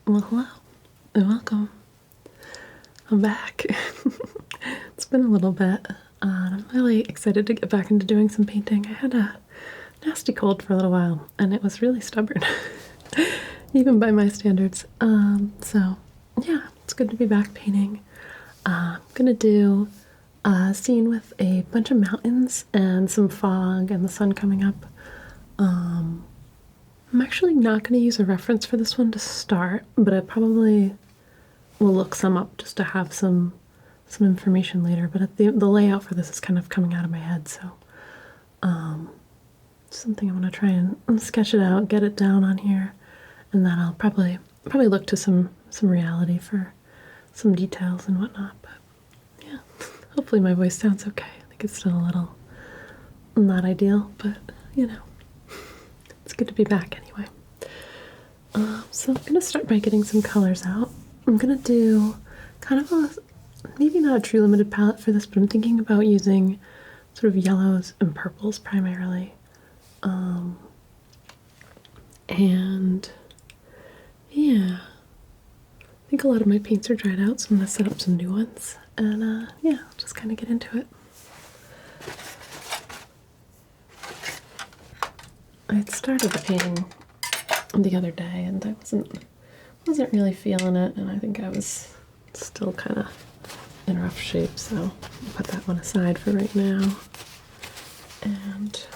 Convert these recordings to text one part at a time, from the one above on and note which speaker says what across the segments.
Speaker 1: Well, hello and welcome. I'm back. It's been a little bit. I'm really excited to get back into doing some painting. I had a nasty cold for a little while and it was really stubborn, even by my standards. So yeah, it's good to be back painting. I'm gonna do a scene with a bunch of mountains and some fog and the sun coming up. I'm actually not going to use a reference for this one to start, but I probably will look some up just to have some information later. But the layout for this is kind of coming out of my head, so something I'm going to try and sketch it out, get it down on here, and then I'll probably look to some reality for some details and whatnot. But yeah, hopefully my voice sounds okay. I think it's still a little not ideal, but you know. It's good to be back anyway. So I'm going to start by getting some colors out. I'm going to do kind of a, maybe not a true limited palette for this, but I'm thinking about using sort of yellows and purples primarily. And yeah, I think a lot of my paints are dried out, so I'm going to set up some new ones. And yeah, I'll just kind of get into it. I had started the painting the other day and I wasn't really feeling it, and I think I was still kind of in rough shape, so I'll put that one aside for right now and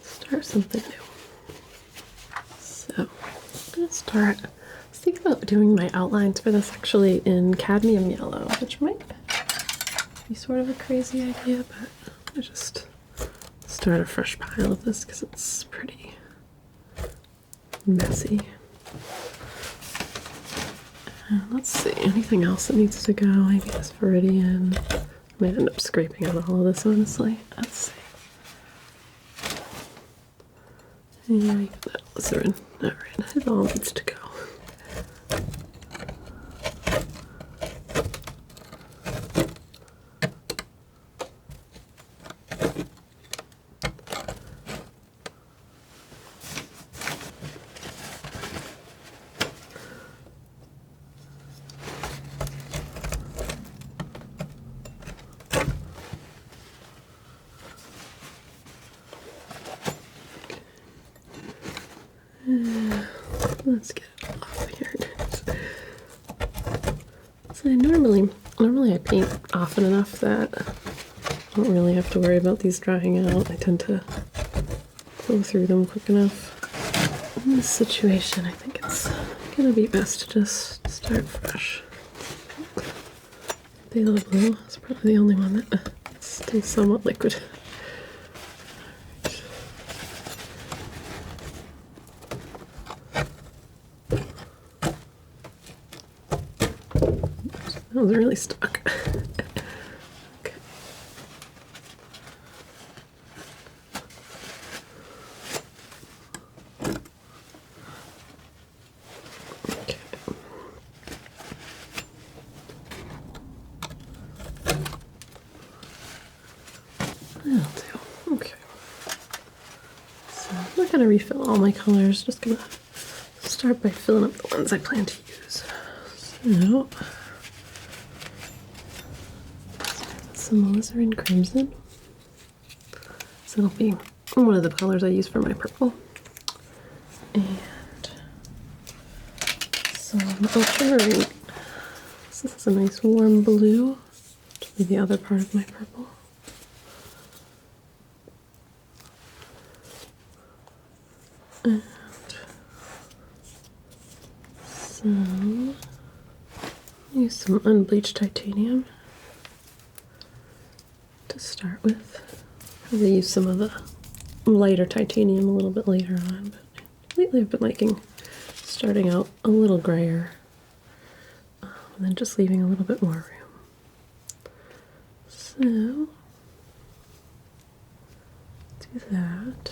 Speaker 1: start something new. So I'm going to start, I was thinking about doing my outlines for this actually in cadmium yellow, which might be sort of a crazy idea, but I just start a fresh pile of this because it's pretty messy. And let's see, anything else that needs to go? Maybe this viridian. I might end up scraping out all of this, honestly. Let's see. Yeah, you got that glycerin. Alright, it all needs to go. Let's get it off here. So normally I paint often enough that I don't really have to worry about these drying out. I tend to go through them quick enough. In this situation, I think it's gonna be best to just start fresh. Phthalo blue is probably the only one that's still somewhat liquid. That was really stuck. Okay. Okay. That'll do. Okay. So I'm not gonna refill all my colors, just gonna start by filling up the ones I plan to use. So some alizarin crimson. So that'll be one of the colors I use for my purple. And some ultramarine. So this is a nice warm blue, which will be the other part of my purple. And some, use some unbleached titanium to start with. Probably use some of the lighter titanium a little bit later on, but lately I've been liking starting out a little grayer and then just leaving a little bit more room. So do that,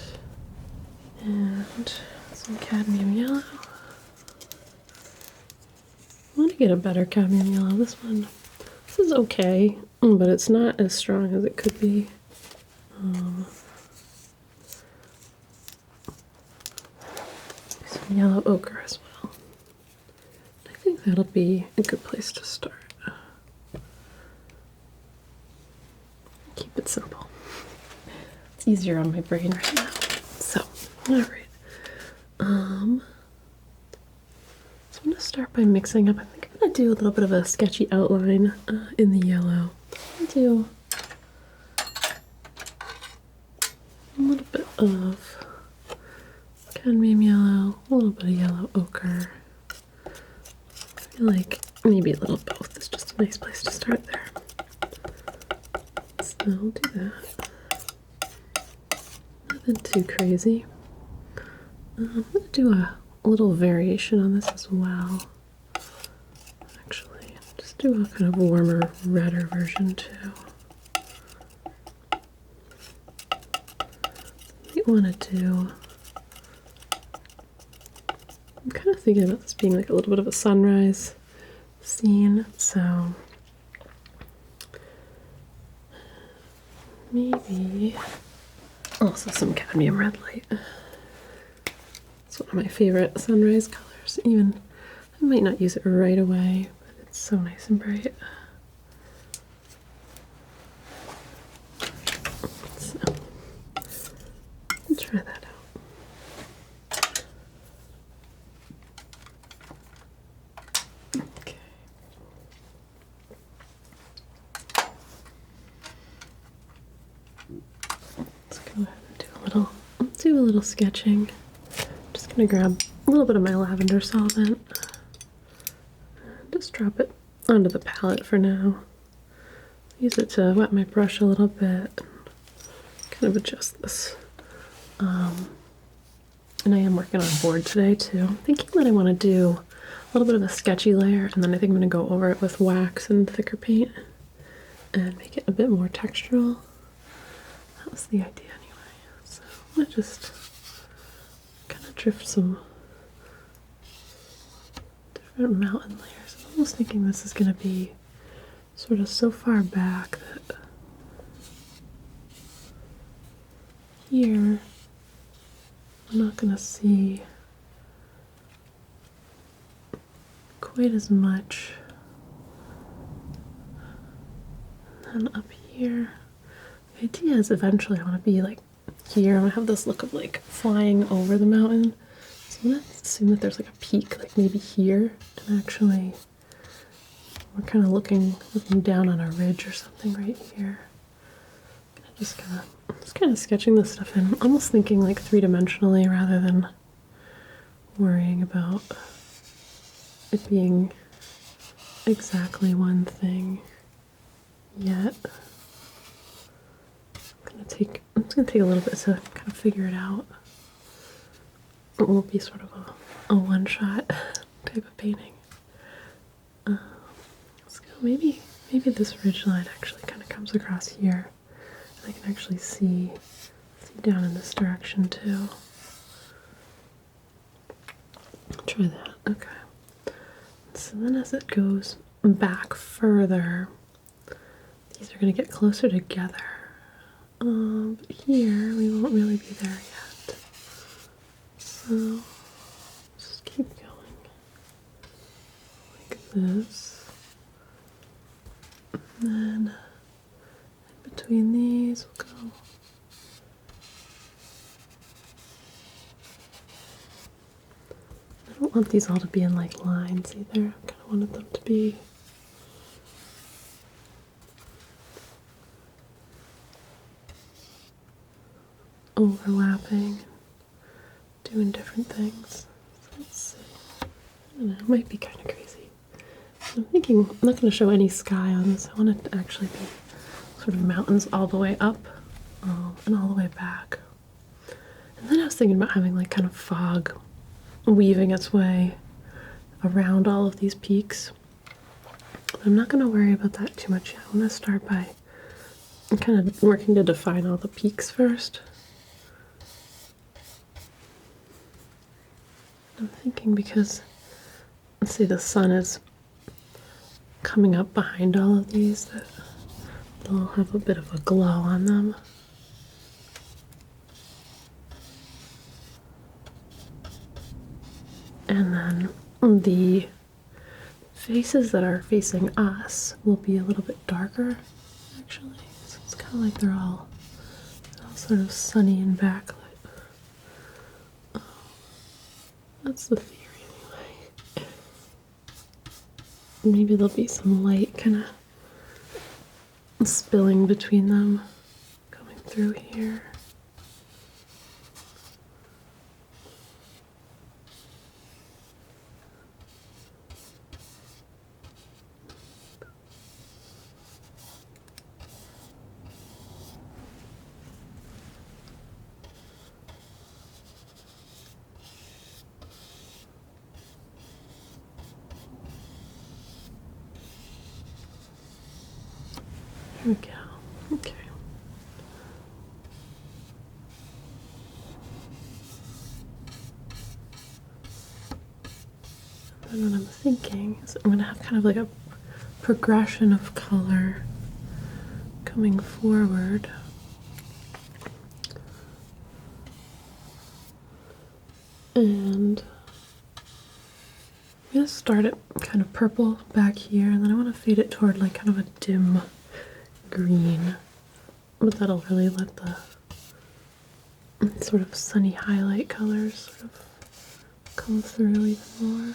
Speaker 1: and some cadmium yellow. I want to get a better cadmium yellow. This is okay, but it's not as strong as it could be. yellow ochre as well. I think that'll be a good place to start. Keep it simple. It's easier on my brain right now. So, all right. So I'm gonna start by mixing up. I think I'm gonna do a little bit of a sketchy outline in the yellow. I'll do a little bit of cadmium yellow, a little bit of yellow ochre. I feel like maybe a little both is just a nice place to start there. So I'll do that. Nothing too crazy. I'm going to do a little variation on this as well. Actually, just do a kind of warmer, redder version too. You want to do... I'm kind of thinking about this being like a little bit of a sunrise scene, so maybe also some cadmium red light. It's one of my favorite sunrise colors. Even I might not use it right away, but it's so nice and bright. So we'll try that out. Okay. Let's go ahead and do a little sketching. Just gonna grab a little bit of my lavender solvent. Just drop it onto the palette for now. Use it to wet my brush a little bit. Kind of adjust this. And I am working on a board today too. I'm thinking that I want to do a little bit of a sketchy layer, and then I think I'm going to go over it with wax and thicker paint and make it a bit more textural. That was the idea anyway. So I'm going to just kind of drift some different mountain layers. I'm almost thinking this is going to be sort of so far back that here I'm not going to see quite as much. And then up here, the idea is eventually I want to be like here. I'm going to have this look of like flying over the mountain. So I'm going to assume that there's like a peak, like maybe here, and actually we're kind of looking down on a ridge or something right here. Just kind of sketching this stuff in, almost thinking like three-dimensionally rather than worrying about it being exactly one thing yet. I'm just gonna take a little bit to kind of figure it out. It won't be sort of a one-shot type of painting. Let's go. Maybe this ridge line actually kind of comes across here. I can actually see down in this direction too. Try that. Okay. So then as it goes back further, these are going to get closer together. But here we won't really be there yet. So just keep going like this. And then between these, we'll go. I don't want these all to be in like lines either. I kind of wanted them to be overlapping, doing different things. So let's see. I don't know, it might be kind of crazy. I'm thinking I'm not going to show any sky on this. I want it to actually be sort of mountains all the way up and all the way back. And then I was thinking about having like kind of fog weaving its way around all of these peaks. But I'm not going to worry about that too much yet. I want to start by kind of working to define all the peaks first. I'm thinking because, let's see, the sun is coming up behind all of these, that they'll have a bit of a glow on them. And then the faces that are facing us will be a little bit darker, actually. So it's kind of like they're all sort of sunny and backlit. Oh, that's the theory anyway. Maybe there'll be some light kind of spilling between them, coming through here. Here we go. Okay. And then what I'm thinking is I'm going to have kind of like a progression of color coming forward. And I'm going to start it kind of purple back here, and then I want to fade it toward like kind of a dim green, but that'll really let the sort of sunny highlight colors sort of come through even more.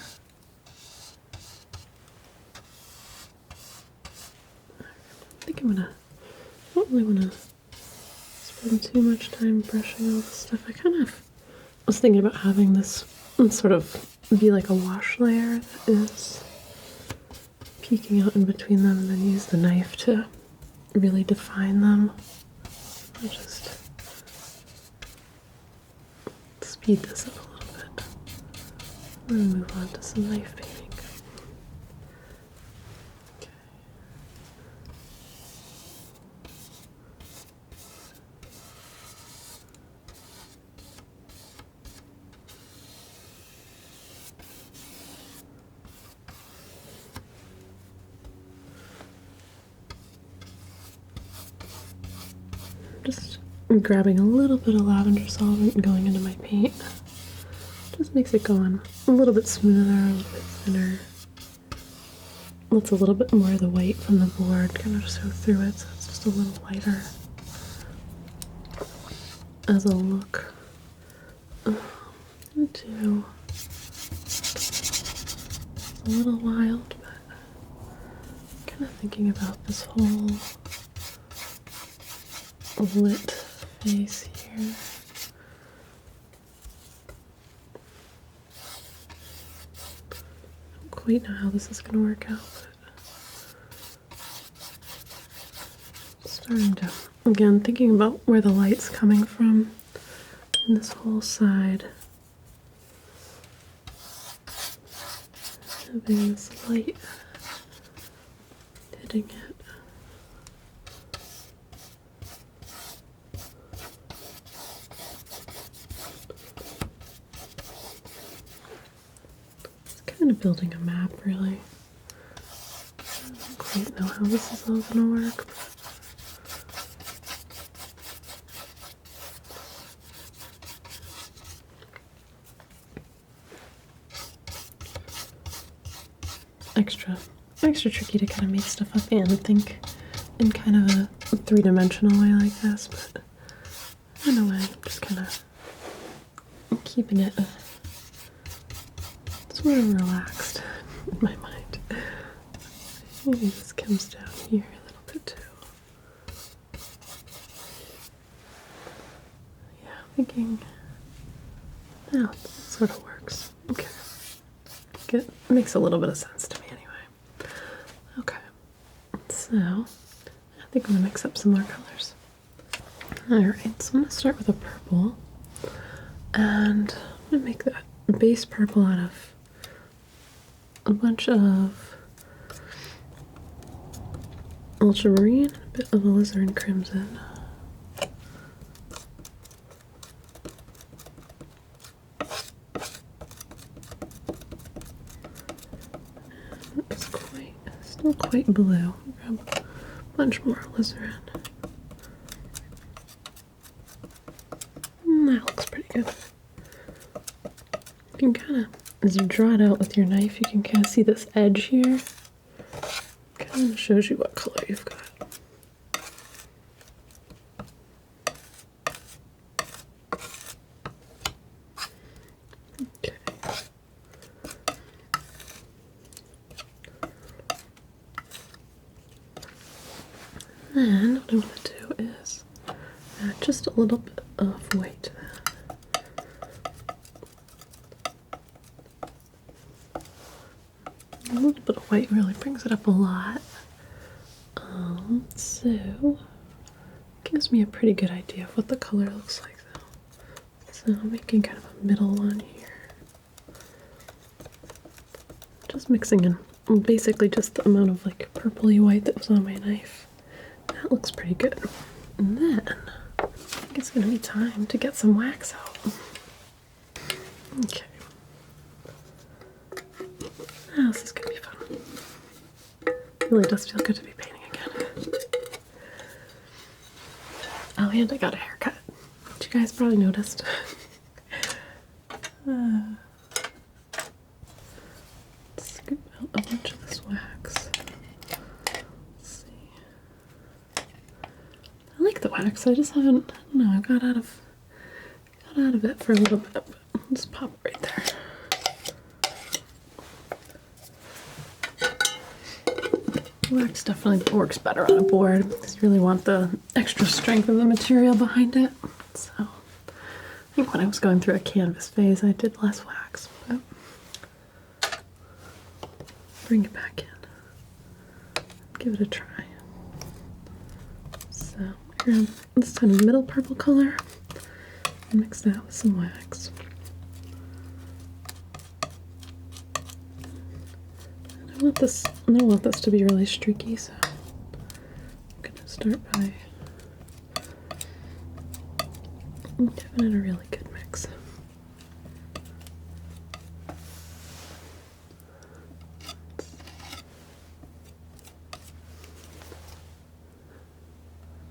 Speaker 1: I think I don't really want to spend too much time brushing all this stuff. I kind of was thinking about having this sort of be like a wash layer that is peeking out in between them, and then use the knife to really define them. I'll just speed this up a little bit and then move on to some knife painting. Okay. Just grabbing a little bit of lavender solvent and going into my paint. Just makes it go on a little bit smoother, a little bit thinner. Lets a little bit more of the white from the board kind of show through it, so it's just a little lighter as a look. I'm gonna do a little wild, but kind of thinking about this whole lit face here. I don't quite know how this is going to work out, but starting to, again, thinking about where the light's coming from in this whole side. Having this light hitting it. Kind of building a map, really. I don't quite know how this is all going to work. Extra tricky to kind of make stuff up and think in kind of a three-dimensional way like this, but in a way, I'm just kind of keeping it sort of relaxed in my mind. Maybe this comes down here a little bit too. Yeah, thinking, oh, it sort of works. Okay. It makes a little bit of sense to me anyway. Okay, so I think I'm gonna mix up some more colors. Alright, so I'm gonna start with a purple, and I'm gonna make that base purple out of a bunch of ultramarine and a bit of alizarin crimson. It's still quite blue. Grab a bunch more alizarin. That looks pretty good. You can kind of as you draw it out with your knife, you can kind of see this edge here. Kind of shows you what color you've got. Okay. Then what I want to do is add just a little bit of white to that. A little bit of white really brings it up a lot. So gives me a pretty good idea of what the color looks like though. So I'm making kind of a middle one here. Just mixing in basically just the amount of like purpley white that was on my knife. That looks pretty good. And then I think it's gonna be time to get some wax out. Okay. Oh, this is gonna be fun. It really does feel good to be painting again. Oh, and I got a haircut, which you guys probably noticed. Scoop out a bunch of this wax. Let's see. I like the wax. I just haven't. I don't know. I got out of it for a little bit. But I'll just pop it right there. Wax definitely works better on a board because you really want the extra strength of the material behind it. So I think when I was going through a canvas phase, I did less wax, but bring it back in. Give it a try. So grab this kind of middle purple color and mix that with some wax. I don't want this to be really streaky, so I'm gonna start by giving it a really good mix.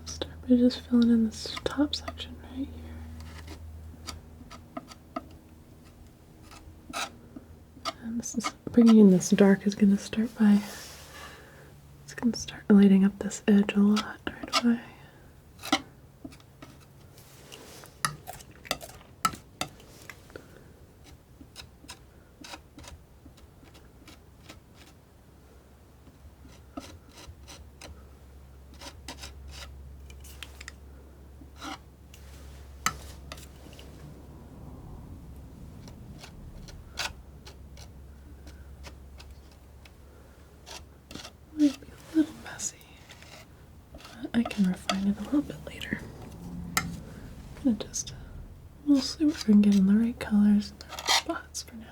Speaker 1: Start by just filling in this top section right here. This is bringing in this dark is going to start by, it's going to start lighting up this edge a lot right away. Might be a little messy, but I can refine it a little bit later. I'm gonna just mostly work on getting the right colors and the right spots for now.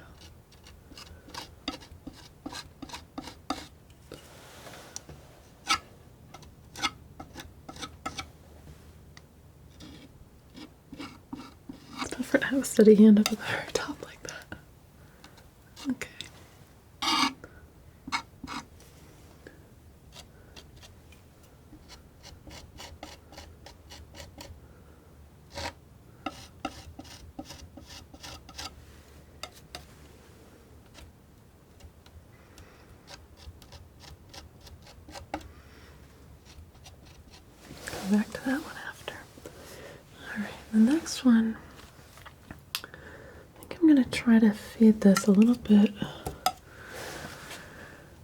Speaker 1: It's tougher to have a steady hand up at the very top like that. Okay. Back to that one after. Alright, the next one, I think I'm going to try to fade this a little bit.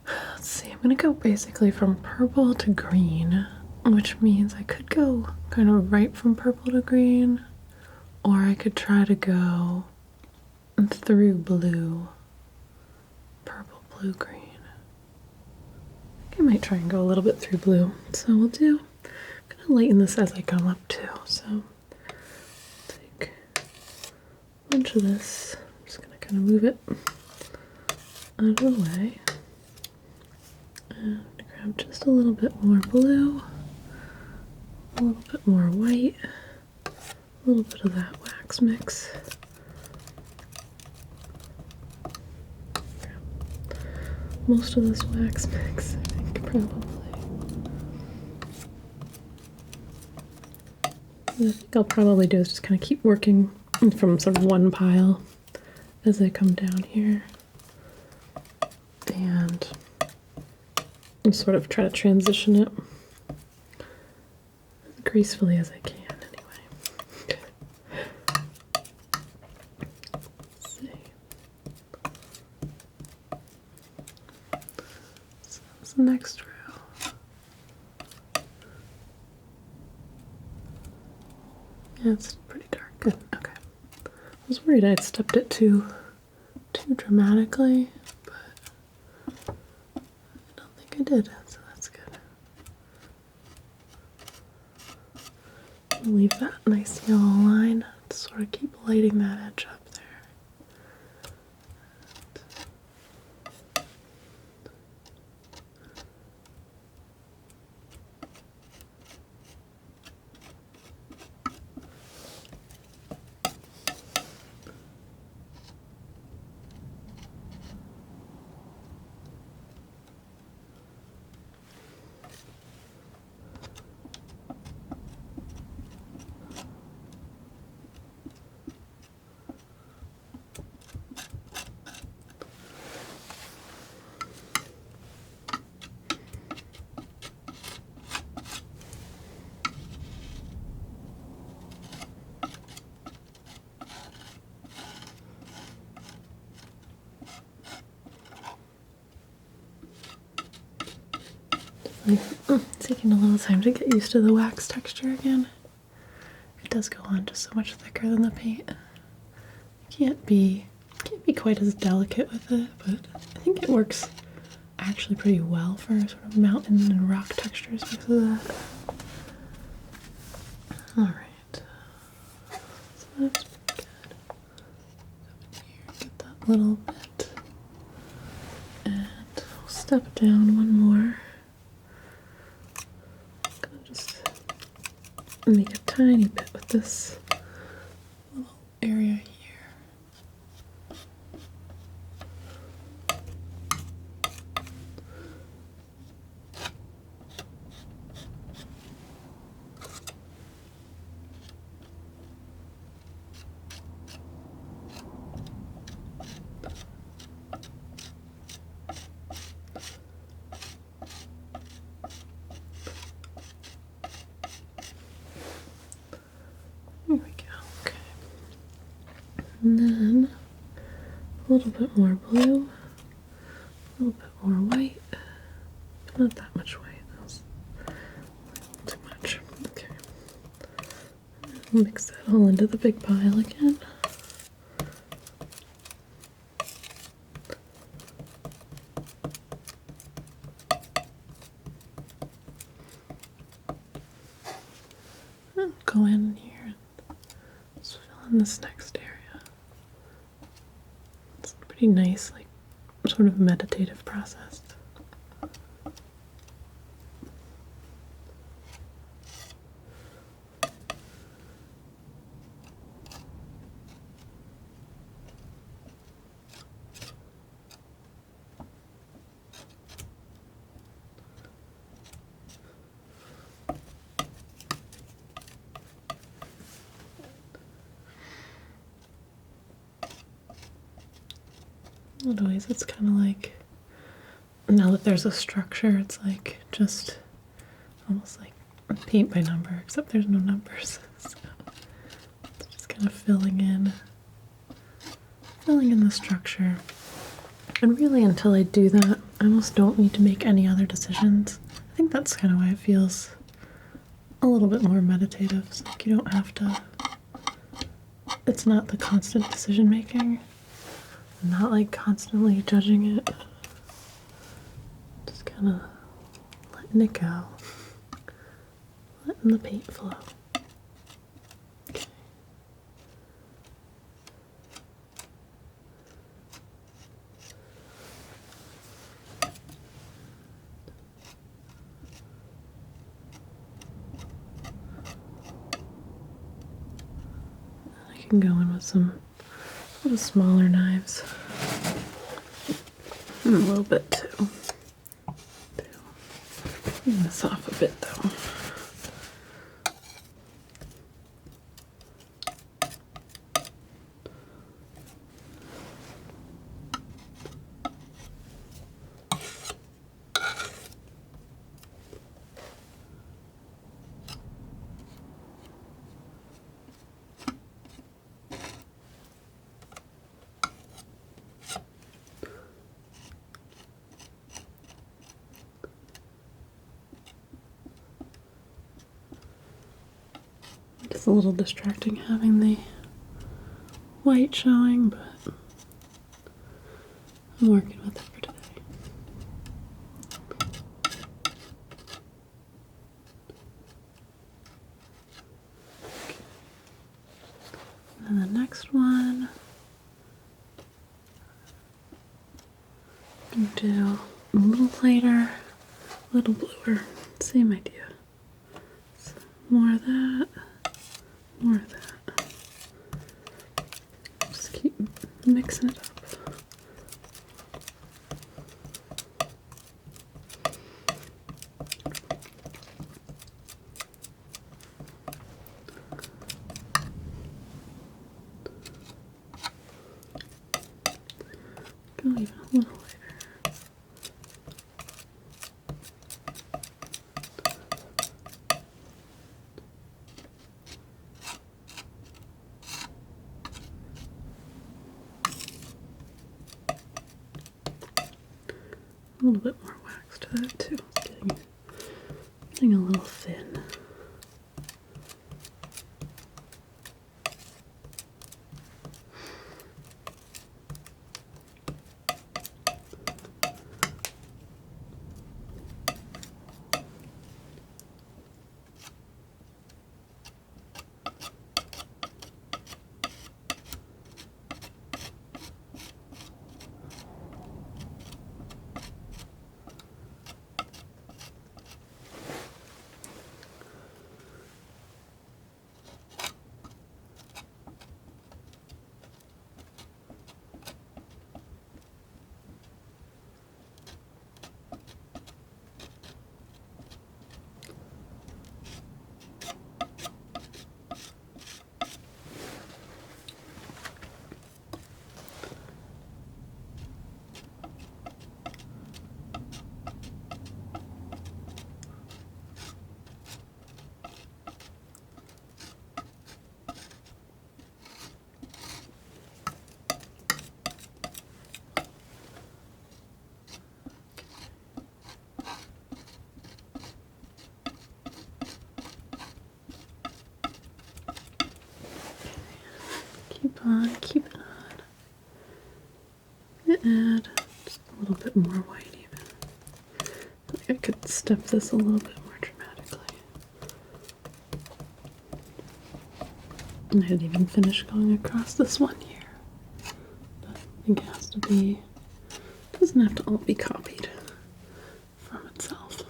Speaker 1: Let's see, I'm going to go basically from purple to green, which means I could go kind of right from purple to green, or I could try to go through blue, purple, blue, green. I think I might try and go a little bit through blue, so we'll do. Lighten this as I come up too, so take a bunch of this. I'm just going to kind of move it out of the way and grab just a little bit more blue, a little bit more white, a little bit of that wax mix. Grab most of this wax mix, I think, probably. What I think I'll probably do is just kind of keep working from sort of one pile as I come down here and sort of try to transition it as gracefully as I can anyway. Let's see. So that's the next row. Yeah, it's pretty dark. Good. Okay. I was worried I'd stepped it too dramatically, but I don't think I did, so that's good. Leave that nice yellow line to sort of keep lighting that edge up there. Taking a little time to get used to the wax texture again. It does go on just so much thicker than the paint. Can't be quite as delicate with it, but I think it works actually pretty well for sort of mountain and rock textures because of that. Alright. So that's pretty good. Here, get that little bit. And we'll step down one more. Make a tiny bit with this little area here. There we go, okay. And then a little bit more blue, a little bit more white, not that much white, that was too much. Okay. Mix that all into the big pile again. And go in here. In this next area. It's a pretty nice, like, sort of meditative process. Otherwise, it's kind of like, now that there's a structure, it's like just almost like paint by number, except there's no numbers. So it's just kind of filling in the structure. And really, until I do that, I almost don't need to make any other decisions. I think that's kind of why it feels a little bit more meditative. It's like you don't have to, it's not the constant decision making. I'm not like constantly judging it. Just kind of letting it go. Letting the paint flow. Okay. I can go in with some little smaller knives. And a little bit too. Clean this off a bit though. a little distracting having the white showing, but I'm working with it for today. And the next one, I'm gonna do a little lighter, a little bluer. Same idea. So more of that, more of that. Just keep mixing it up. Go even a little lighter. A little bit more wax to that too. Getting a little thin. Keep it on. Add just a little bit more white even. I think I could step this a little bit more dramatically. And I didn't even finish going across this one here. But I think it has to be, doesn't have to all be copied from itself.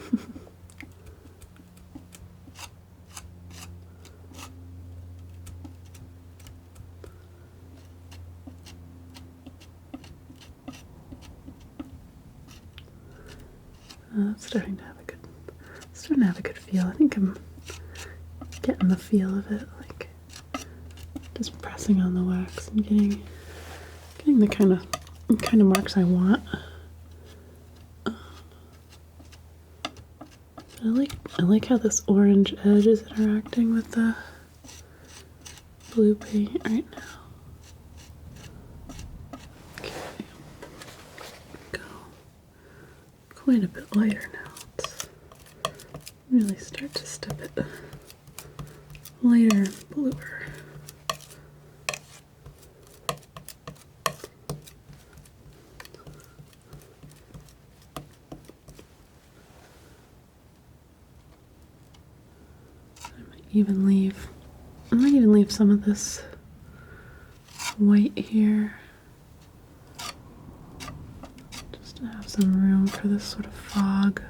Speaker 1: Starting to have a good feel. I think I'm getting the feel of it, like just pressing on the wax and getting the kind of marks I want. I like how this orange edge is interacting with the blue paint right now. Okay, go quite a bit lighter now. Let's really start to step it lighter and bluer. I might even leave some of this white here, just to have some room for this sort of fog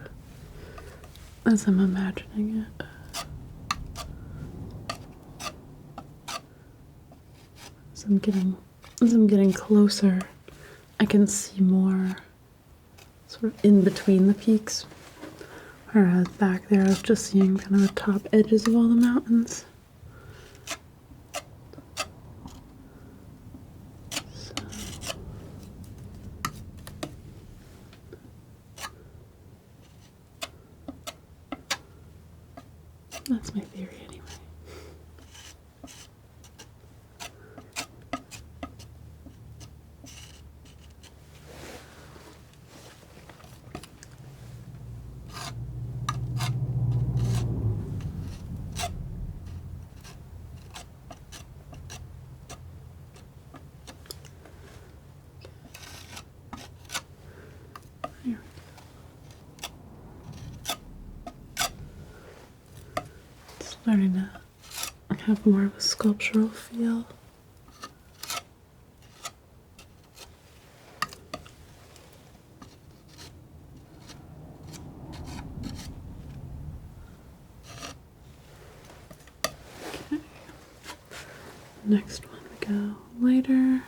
Speaker 1: as I'm imagining it. As I'm getting closer, I can see more sort of in between the peaks. Whereas back there I was just seeing kind of the top edges of all the mountains. So that's my theory anyway. starting to have more of a sculptural feel. Okay. Next one we go lighter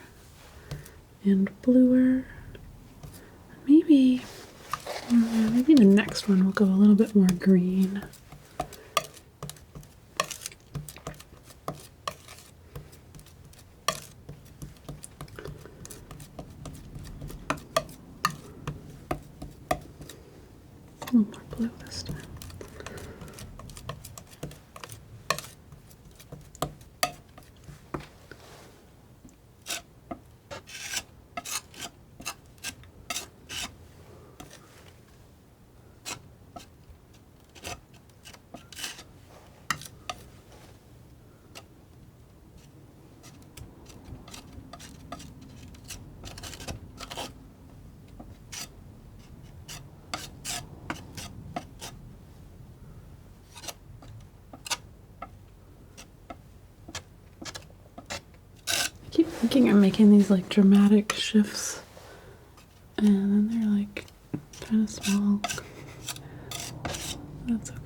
Speaker 1: and bluer. Maybe the next one will go a little bit more green. A little more blue this time. I keep thinking I'm making these like dramatic shifts, and then they're like kind of small. That's okay.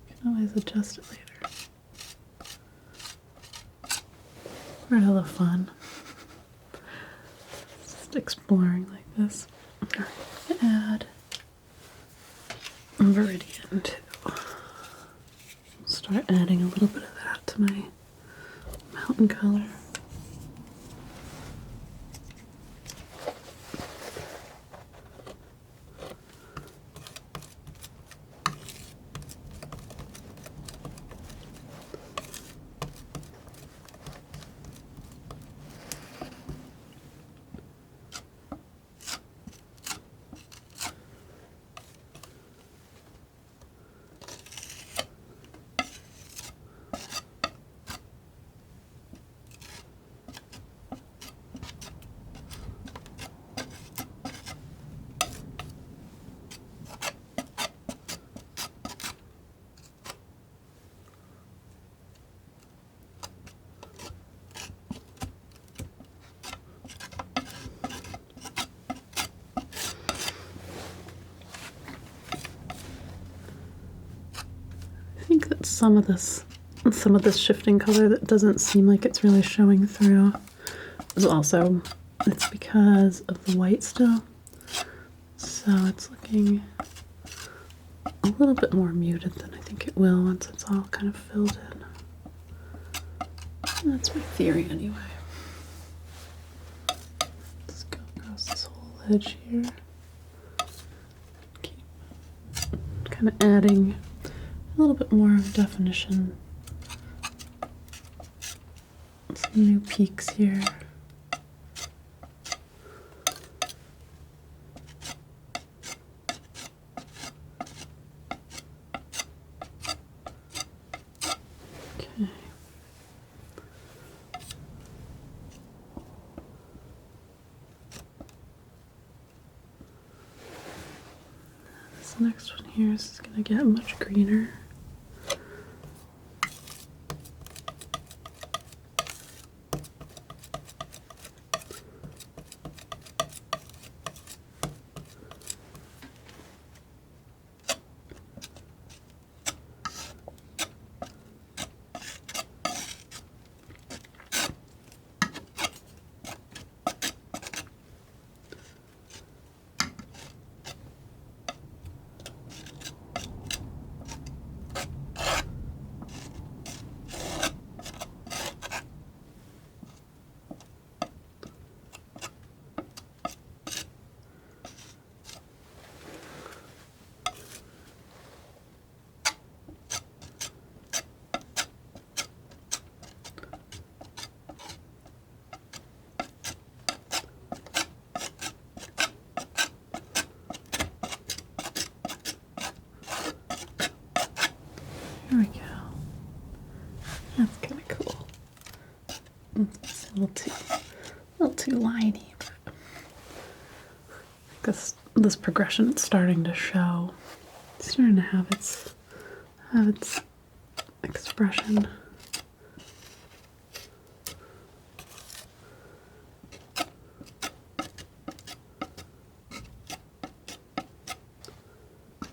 Speaker 1: You can always adjust it later. Part of the fun. Just exploring like this. Alright, add Meridian too. Start adding a little bit of that to my mountain color. I think that some of this shifting color that doesn't seem like it's really showing through is also, it's because of the white still. So it's looking a little bit more muted than I think it will once it's all kind of filled in. That's my theory anyway. Let's go across this whole edge here. Keep kind of adding a little bit more of definition. Some new peaks here. Okay. This next one here is going to get much greener. There we go. That's kind of cool. It's a little too liney, but this progression it's starting to show. It's starting to have its have its expression.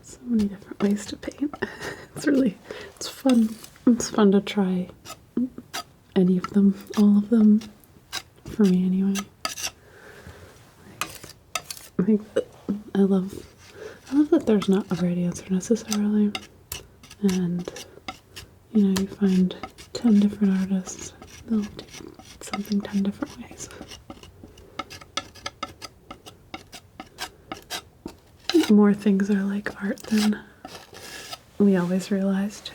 Speaker 1: So many different ways to paint. It's fun. It's fun to try any of them, all of them, for me anyway. I think that I love that there's not a right answer necessarily, and you find 10 different artists, they'll do something 10 different ways. I think more things are like art than we always realize too.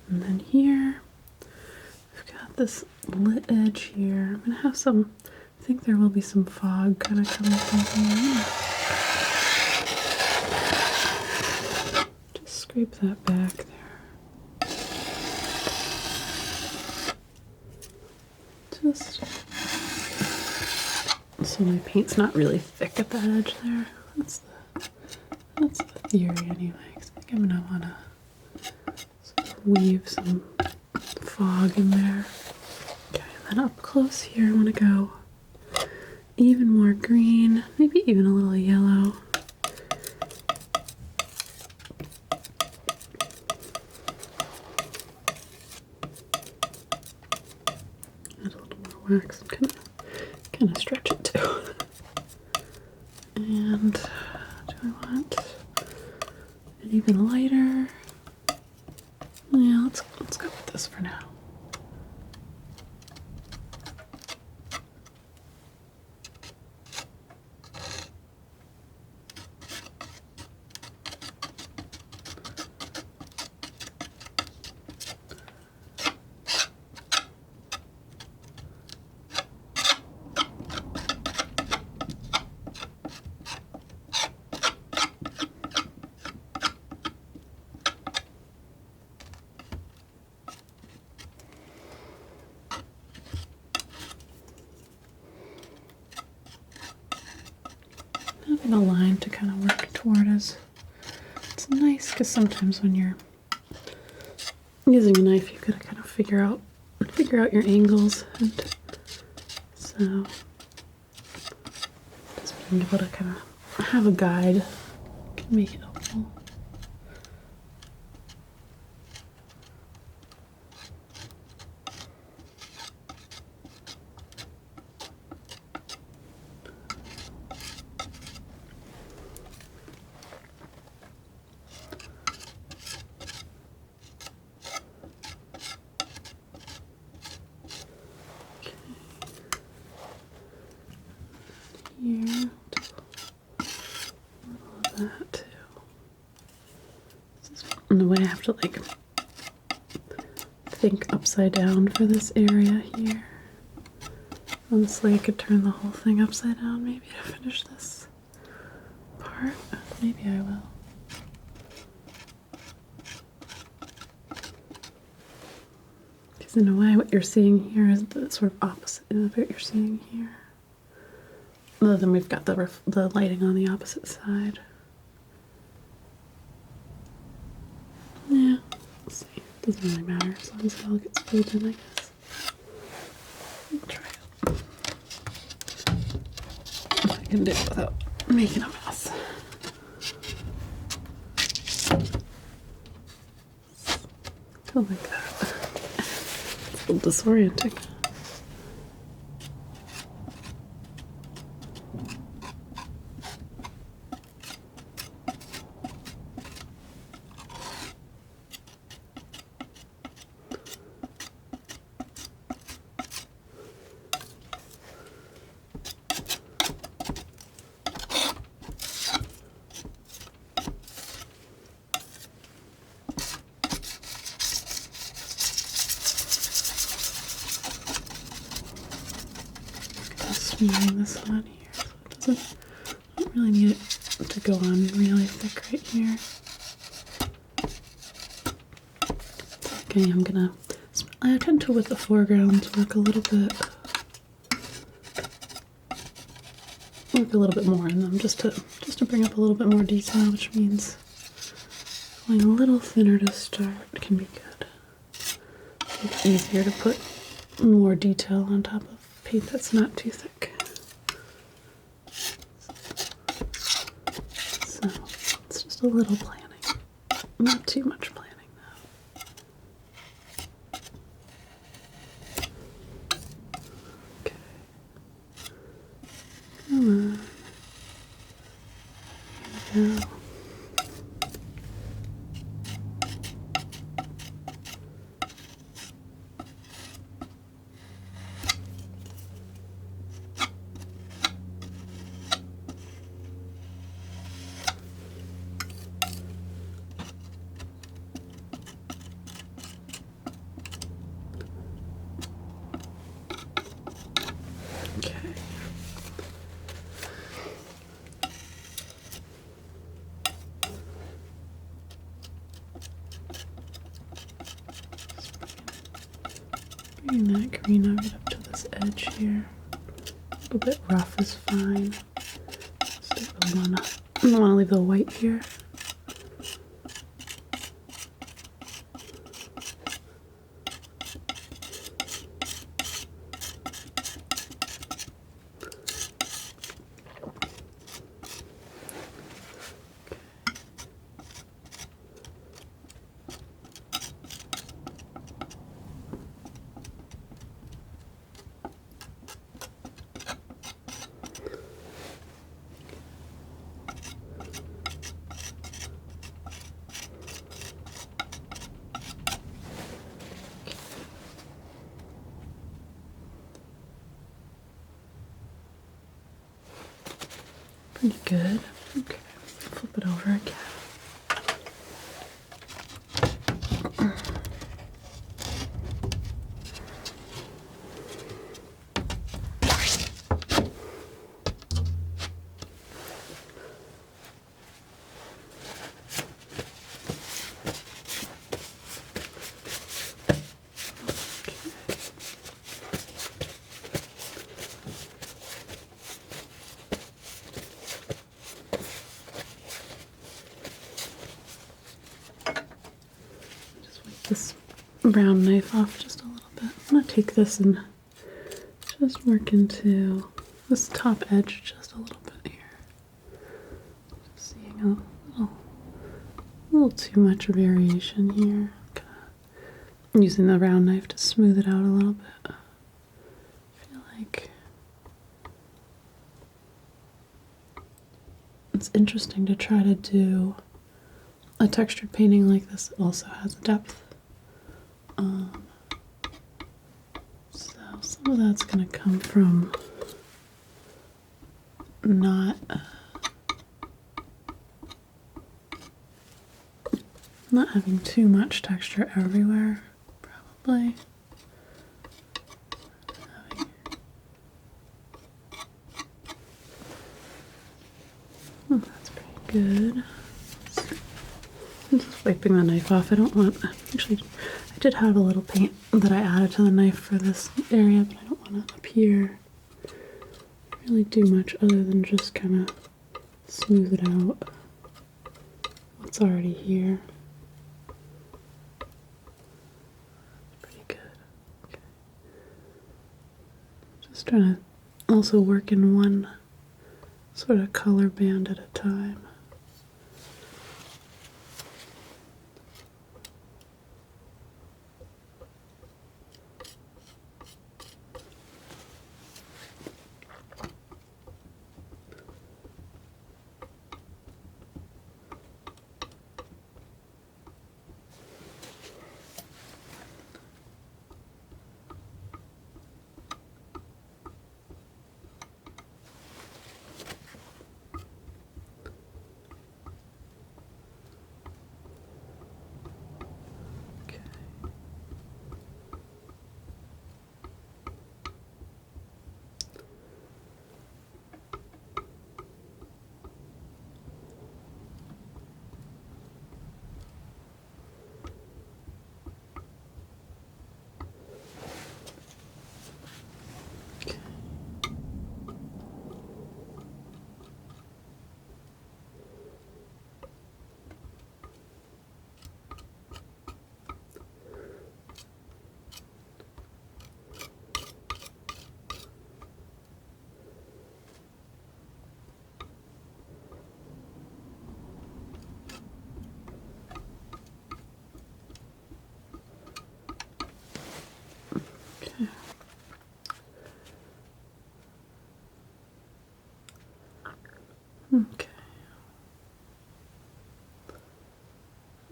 Speaker 1: And then here, we've got this lit edge here. I'm going to have some, I think there will be some fog kind of coming from here. Just scrape that back there. Just so my paint's not really thick at that edge there. That's the theory anyway, because I think I'm going to want to weave some fog in there. Okay, and then up close here I want to go even more green, maybe even a little yellow. Add a little more wax and kind of stretch it too. And do I want it even lighter? Yeah, let's go with this for now. Having a line to kind of work toward is it's nice, because sometimes when you're using a knife you gotta kind of figure out your angles, and so just being able to kind of have a guide can make it helpful. Here, a little of that too. And the way I have to like think upside down for this area here. Honestly, I could turn the whole thing upside down maybe to finish this part. Maybe I will. Because in a way what you're seeing here is the sort of opposite of what you're seeing here. Other than we've got the lighting on the opposite side. Yeah, let's see. Doesn't really matter as long as it all gets filled in, I guess. I'll try it. If I can do it without making a mess. Go like that. It's a little disorienting. Smearing this on here so Don't really need it to go on really thick right here. Okay, I tend to, with the foregrounds, work a little bit more in them, just to bring up a little bit more detail, which means going a little thinner to start can be good. It's easier to put more detail on top of paint that's not too thick. So it's just a little planning, not too much planning though. Okay. Come on. Here we go. Okay. Bring that green right up to this edge here. A little bit rough is fine. Just don't want to leave the white here. Pretty good. Okay, flip it over again. This brown knife off just a little bit. I'm going to take this and just work into this top edge just a little bit here. Just seeing a little too much variation here. I'm using the round knife to smooth it out a little bit. I feel like it's interesting to try to do a textured painting like this. It also has depth. So some of that's going to come from not having too much texture everywhere, probably. Oh, that's pretty good. I'm just wiping the knife off. I don't want, actually, I did have a little paint that I added to the knife for this area, but I don't want to up here really do much other than just kind of smooth it out what's already here. Pretty good. Okay. Just trying to also work in one sort of color band at a time.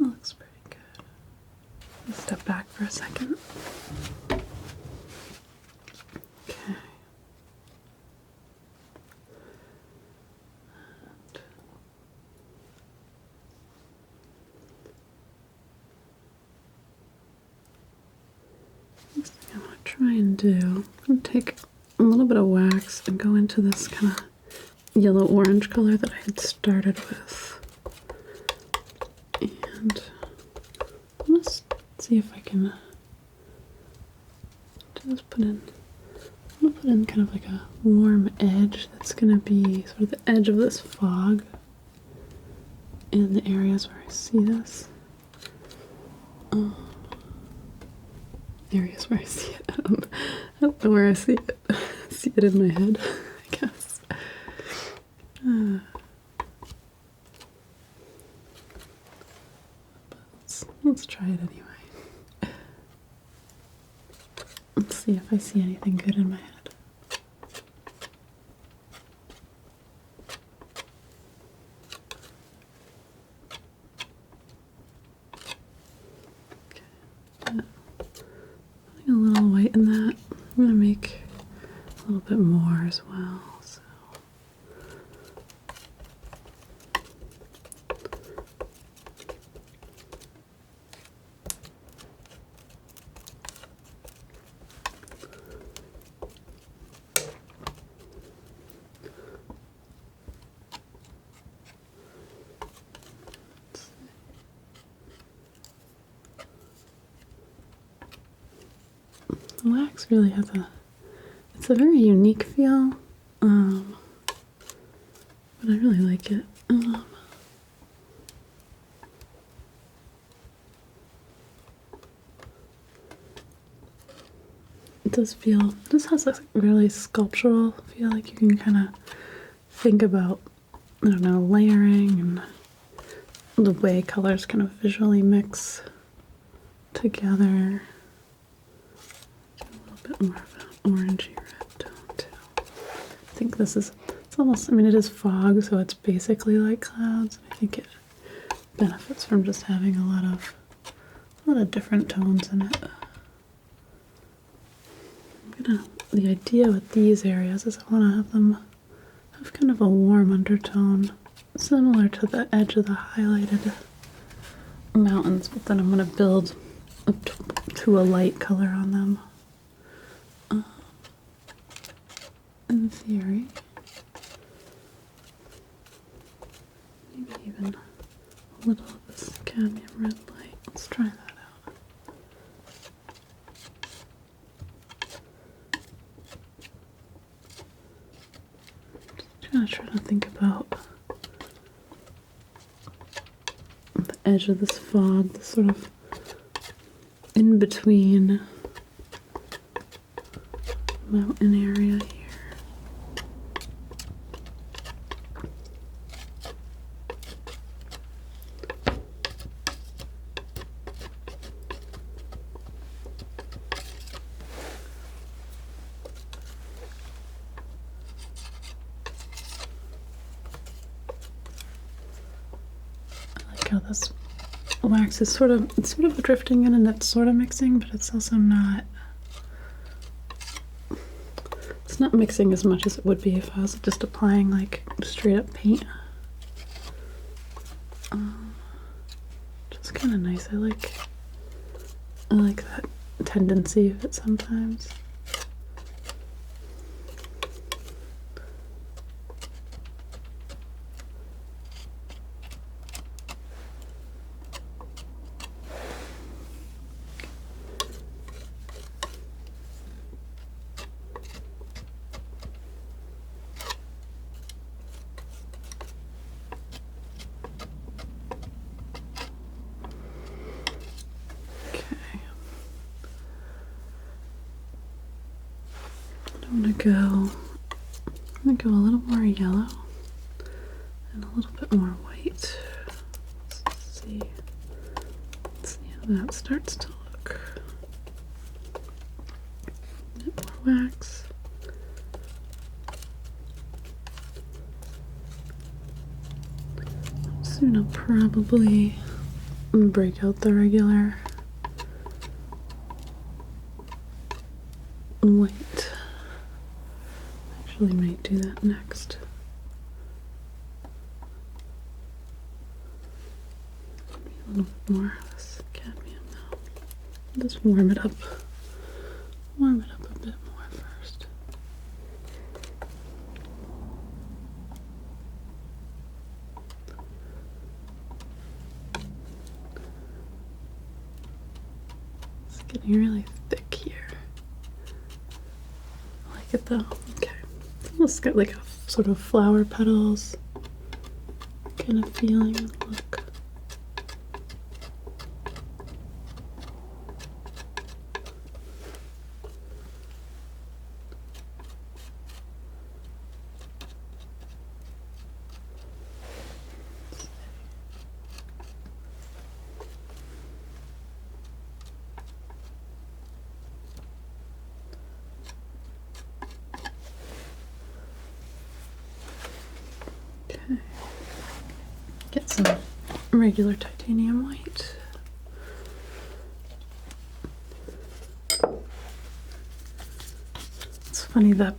Speaker 1: looks pretty good. Let's step back for a second. Okay. Next thing I'm going to try and do, I'm going to take a little bit of wax and go into this kind of yellow-orange color that I had started with. And let's see if I can just put in, I'm going to put in kind of like a warm edge that's going to be sort of the edge of this fog in the areas where I see this. Areas where I see it. I don't know where I see it. I see it in my head, I guess. But let's try it anyway. Let's see if I see anything good in my head. A little white in that. I'm going to make a little bit more as well. So. The wax really has it's a very unique feel, but I really like it. It does feel, this has a really sculptural feel, like you can kind of think about, I don't know, layering and the way colors kind of visually mix together. More of an orangey red tone too. I think this is, it's almost, I mean it is fog, so it's basically like clouds. I think it benefits from just having a lot of different tones in it. The idea with these areas is I want to have them have kind of a warm undertone, similar to the edge of the highlighted mountains, but then I'm going to build up to a light color on them. In theory, maybe even a little of this cadmium red light. Let's try that out. Just trying to think about the edge of this fog, the sort of in between mountain area here. How this wax is sort of drifting in and it's sort of mixing, but it's also not, it's not mixing as much as it would be if I was just applying like straight up paint. Which is kind of nice. I like that tendency of it sometimes. I'm gonna go a little more yellow and a little bit more white. Let's see how that starts to look. A bit more wax. Soon I'll probably break out the regular white. Actually might do that next. Maybe a little bit more of this cadmium now. Just warm it up. Warm it up a bit more first. It's getting really thick here. I like it though. Okay. It's almost got like a sort of flower petals kind of feeling and look. Get some regular titanium white. It's funny that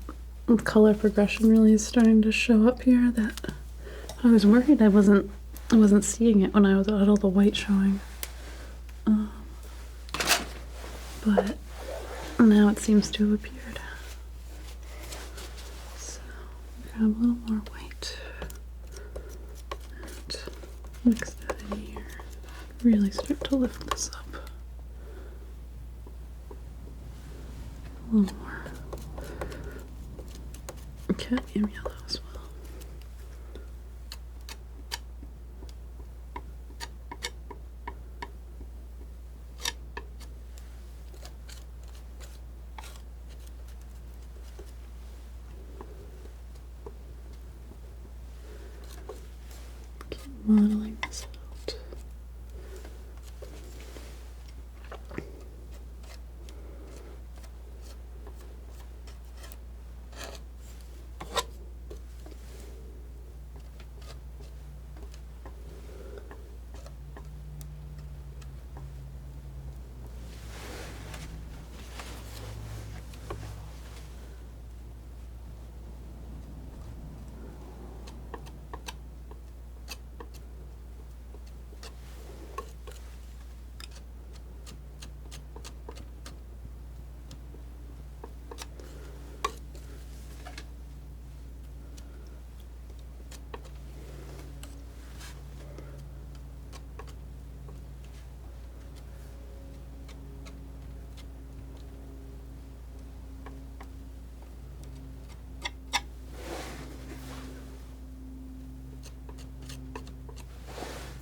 Speaker 1: color progression really is starting to show up here. That I was worried I wasn't seeing it when I was at all the white showing. But now it seems to have appeared. So grab a little more white. Mix that in here. Really start to lift this up. A little more cadmium yellow as well. Keep modeling this out.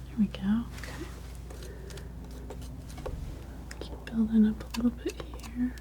Speaker 1: There we go. Okay. Keep building up a little bit here.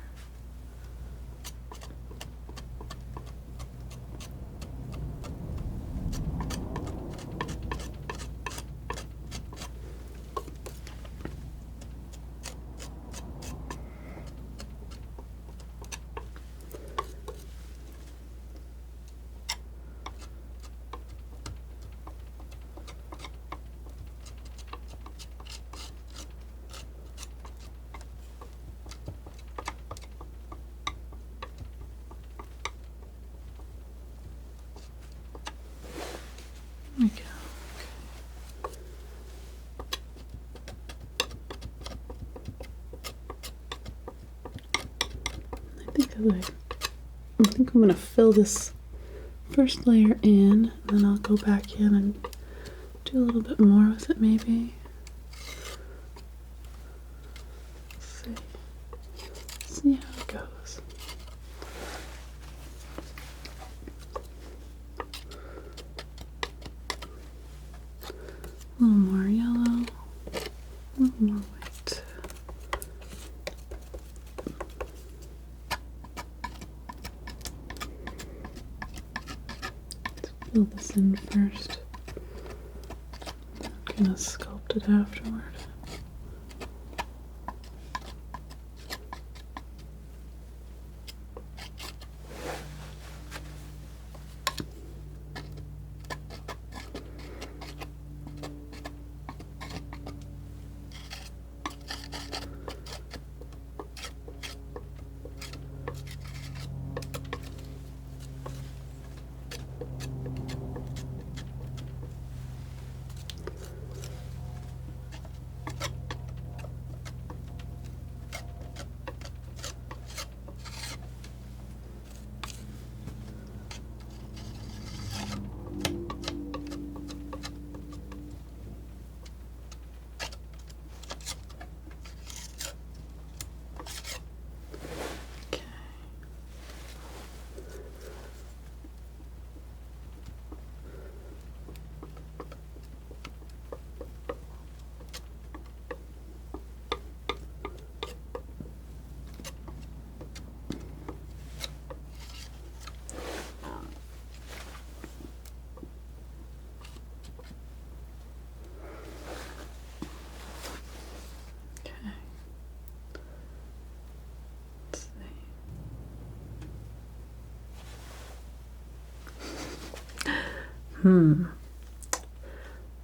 Speaker 1: There we go. I think I'm gonna fill this first layer in, and then I'll go back in and do a little bit more with it maybe. See how it goes. A little more yellow, a little more white. Let's fill this in first. I'm gonna sculpt it afterward.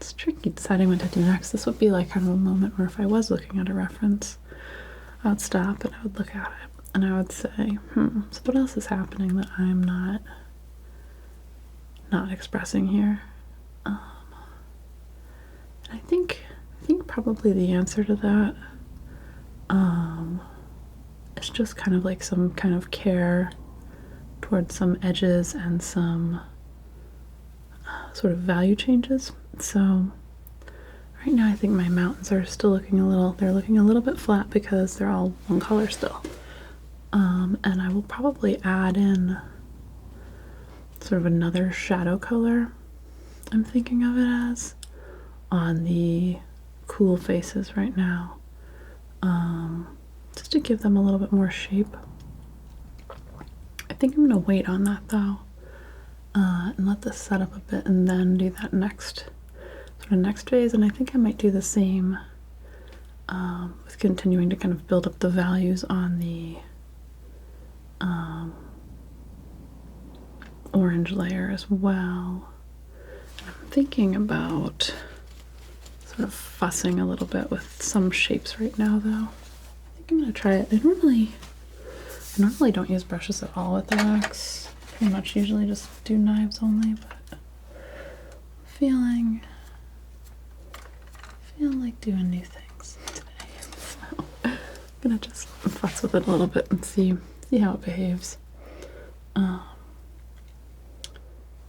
Speaker 1: It's tricky deciding what to do next. This would be like kind of a moment where if I was looking at a reference, I would stop and I would look at it and I would say, so what else is happening that I'm not expressing here? I think probably the answer to that is just kind of like some kind of care towards some edges and some sort of value changes. So right now I think my mountains are still looking they're looking a little bit flat because they're all one color still. And I will probably add in sort of another shadow color, I'm thinking of it as, on the cool faces right now, just to give them a little bit more shape. I think I'm going to wait on that though, and let this set up a bit and then do that next phase. And I think I might do the same with continuing to kind of build up the values on the orange layer as well. I'm thinking about sort of fussing a little bit with some shapes right now though. I think I'm going to try it. I normally don't use brushes at all with the wax. Pretty much usually just do knives only, but I'm feeling like doing new things today. So I'm gonna just fuss with it a little bit and see how it behaves.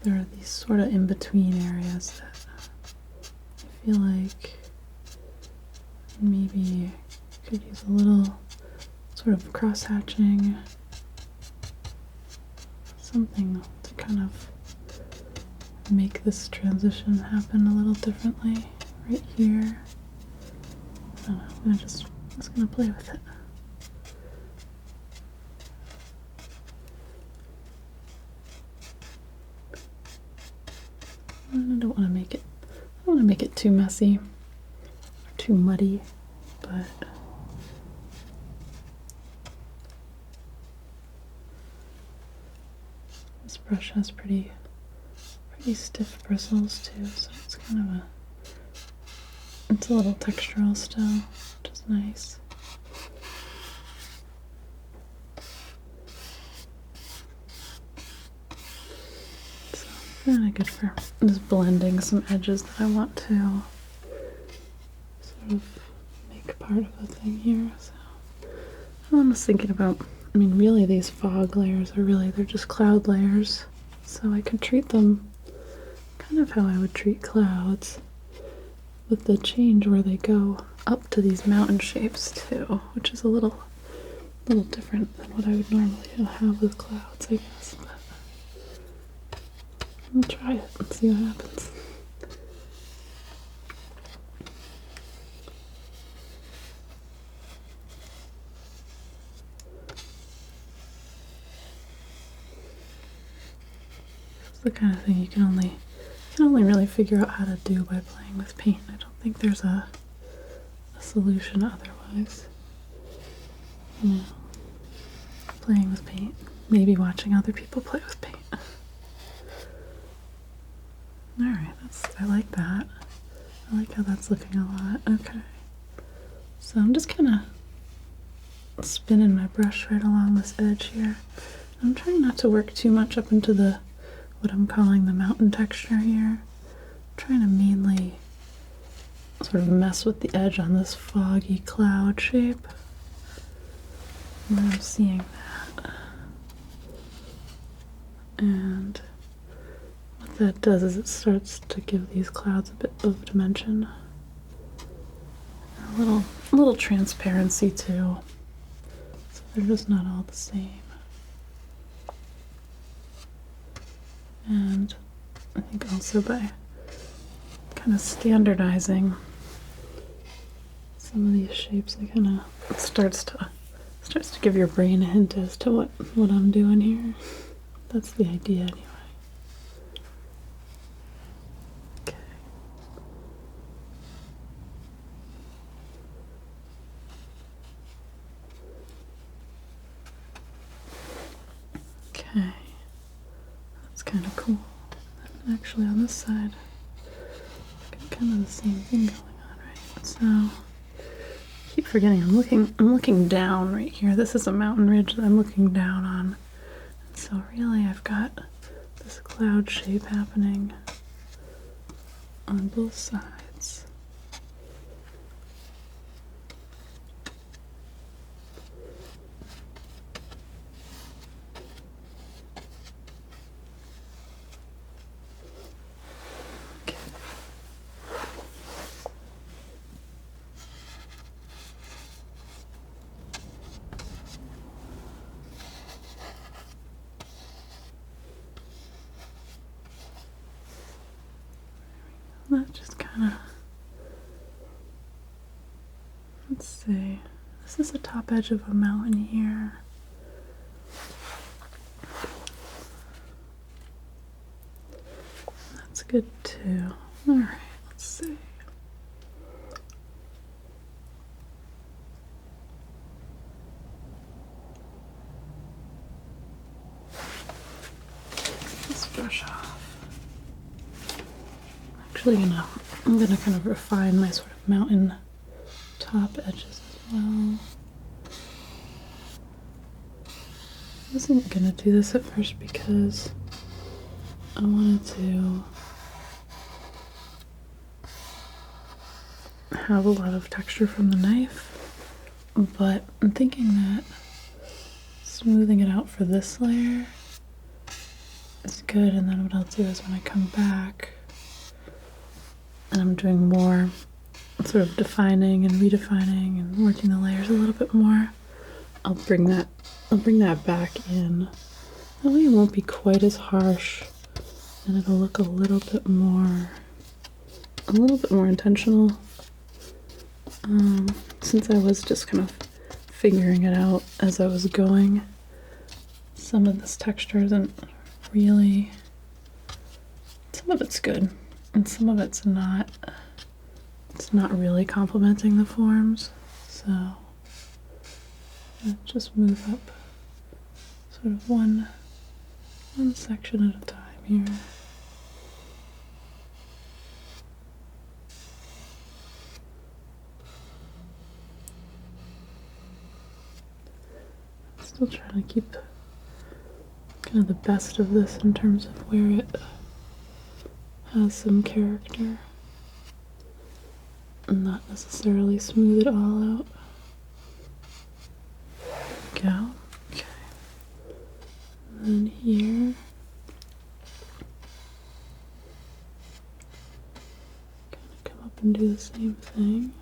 Speaker 1: There are these sort of in-between areas that I feel like maybe could use a little sort of cross-hatching, something to kind of make this transition happen a little differently right here. I don't know, I'm just gonna play with it. I don't want to make it too messy or too muddy, but this brush has pretty stiff bristles too, so it's kind of it's a little textural still, which is nice. So kind of good for just blending some edges that I want to sort of make part of the thing here. So I'm just thinking about, I mean, really these fog layers they're just cloud layers, so I could treat them kind of how I would treat clouds, with the change where they go up to these mountain shapes too, which is a little different than what I would normally have with clouds, I guess. But I'll try it and see what happens. It's the kind of thing you can only really figure out how to do by playing with paint. I don't think there's a solution otherwise. You know, playing with paint, maybe watching other people play with paint. Alright, I like that. I like how that's looking a lot. Okay. So I'm just kind of spinning my brush right along this edge here. I'm trying not to work too much up into what I'm calling the mountain texture here. I'm trying to mainly sort of mess with the edge on this foggy cloud shape. And I'm seeing that. And what that does is it starts to give these clouds a bit of dimension. A little transparency too. So they're just not all the same. And I think also by kind of standardizing some of these shapes, it kind of starts to give your brain a hint as to what I'm doing here. That's the idea anyway. Okay. Okay. That's kind of cool. Actually, on this side, got kind of the same thing going on, right? So, I keep forgetting I'm looking down right here. This is a mountain ridge that I'm looking down on. So really, I've got this cloud shape happening on both sides. Okay. That just kind of, let's see, this is the top edge of a mountain here. That's good too. All right, let's see. Let's brush off. I'm gonna kind of refine my sort of mountain top edges as well. I wasn't gonna do this at first because I wanted to have a lot of texture from the knife, but I'm thinking that smoothing it out for this layer is good, and then what I'll do is when I come back and I'm doing more sort of defining and redefining and working the layers a little bit more, I'll bring that back in. That way it won't be quite as harsh and it'll look a little bit more intentional. Since I was just kind of figuring it out as I was going, some of this texture isn't really, some of it's good and some of it's not really complementing the forms. So I'll just move up sort of one section at a time here. Still trying to keep kind of the best of this in terms of where it has some character and not necessarily smooth it all out. There we go. Okay. And then here, kind of come up and do the same thing.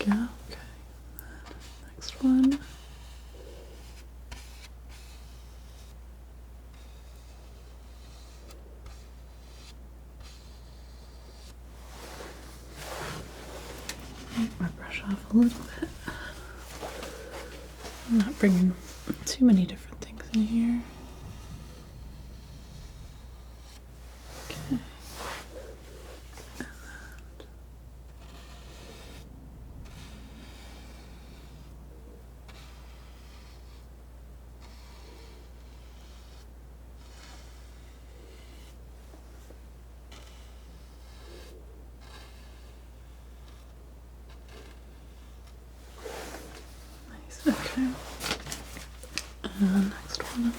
Speaker 1: Go. Okay. Next one. Take my brush off a little bit. I'm not bringing too many different things in here. Okay. Okay. And next one up.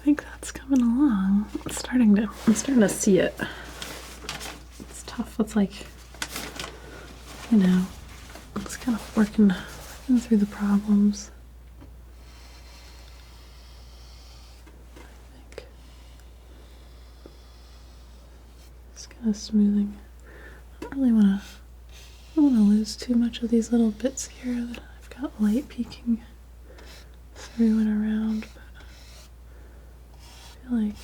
Speaker 1: think that's coming along. I'm starting to see it. It's tough. It's like, you know, it's kind of working through the problems. I think just kind of smoothing. I don't really want to lose too much of these little bits here that I've got light peeking through and around, but I feel like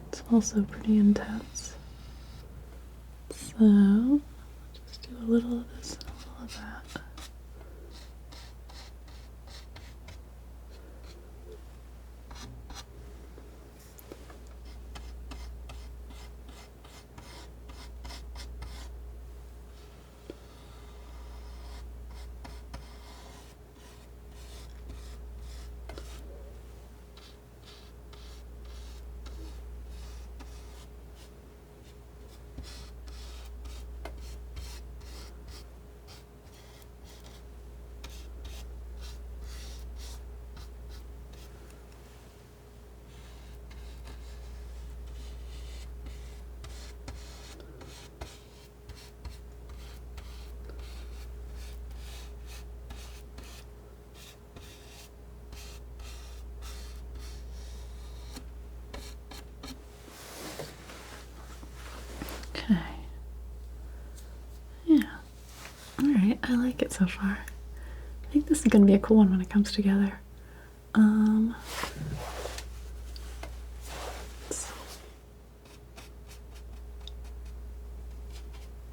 Speaker 1: it's also pretty intense. So just do a little of this and a little of that. Okay. Yeah. Alright, I like it so far. I think this is going to be a cool one when it comes together.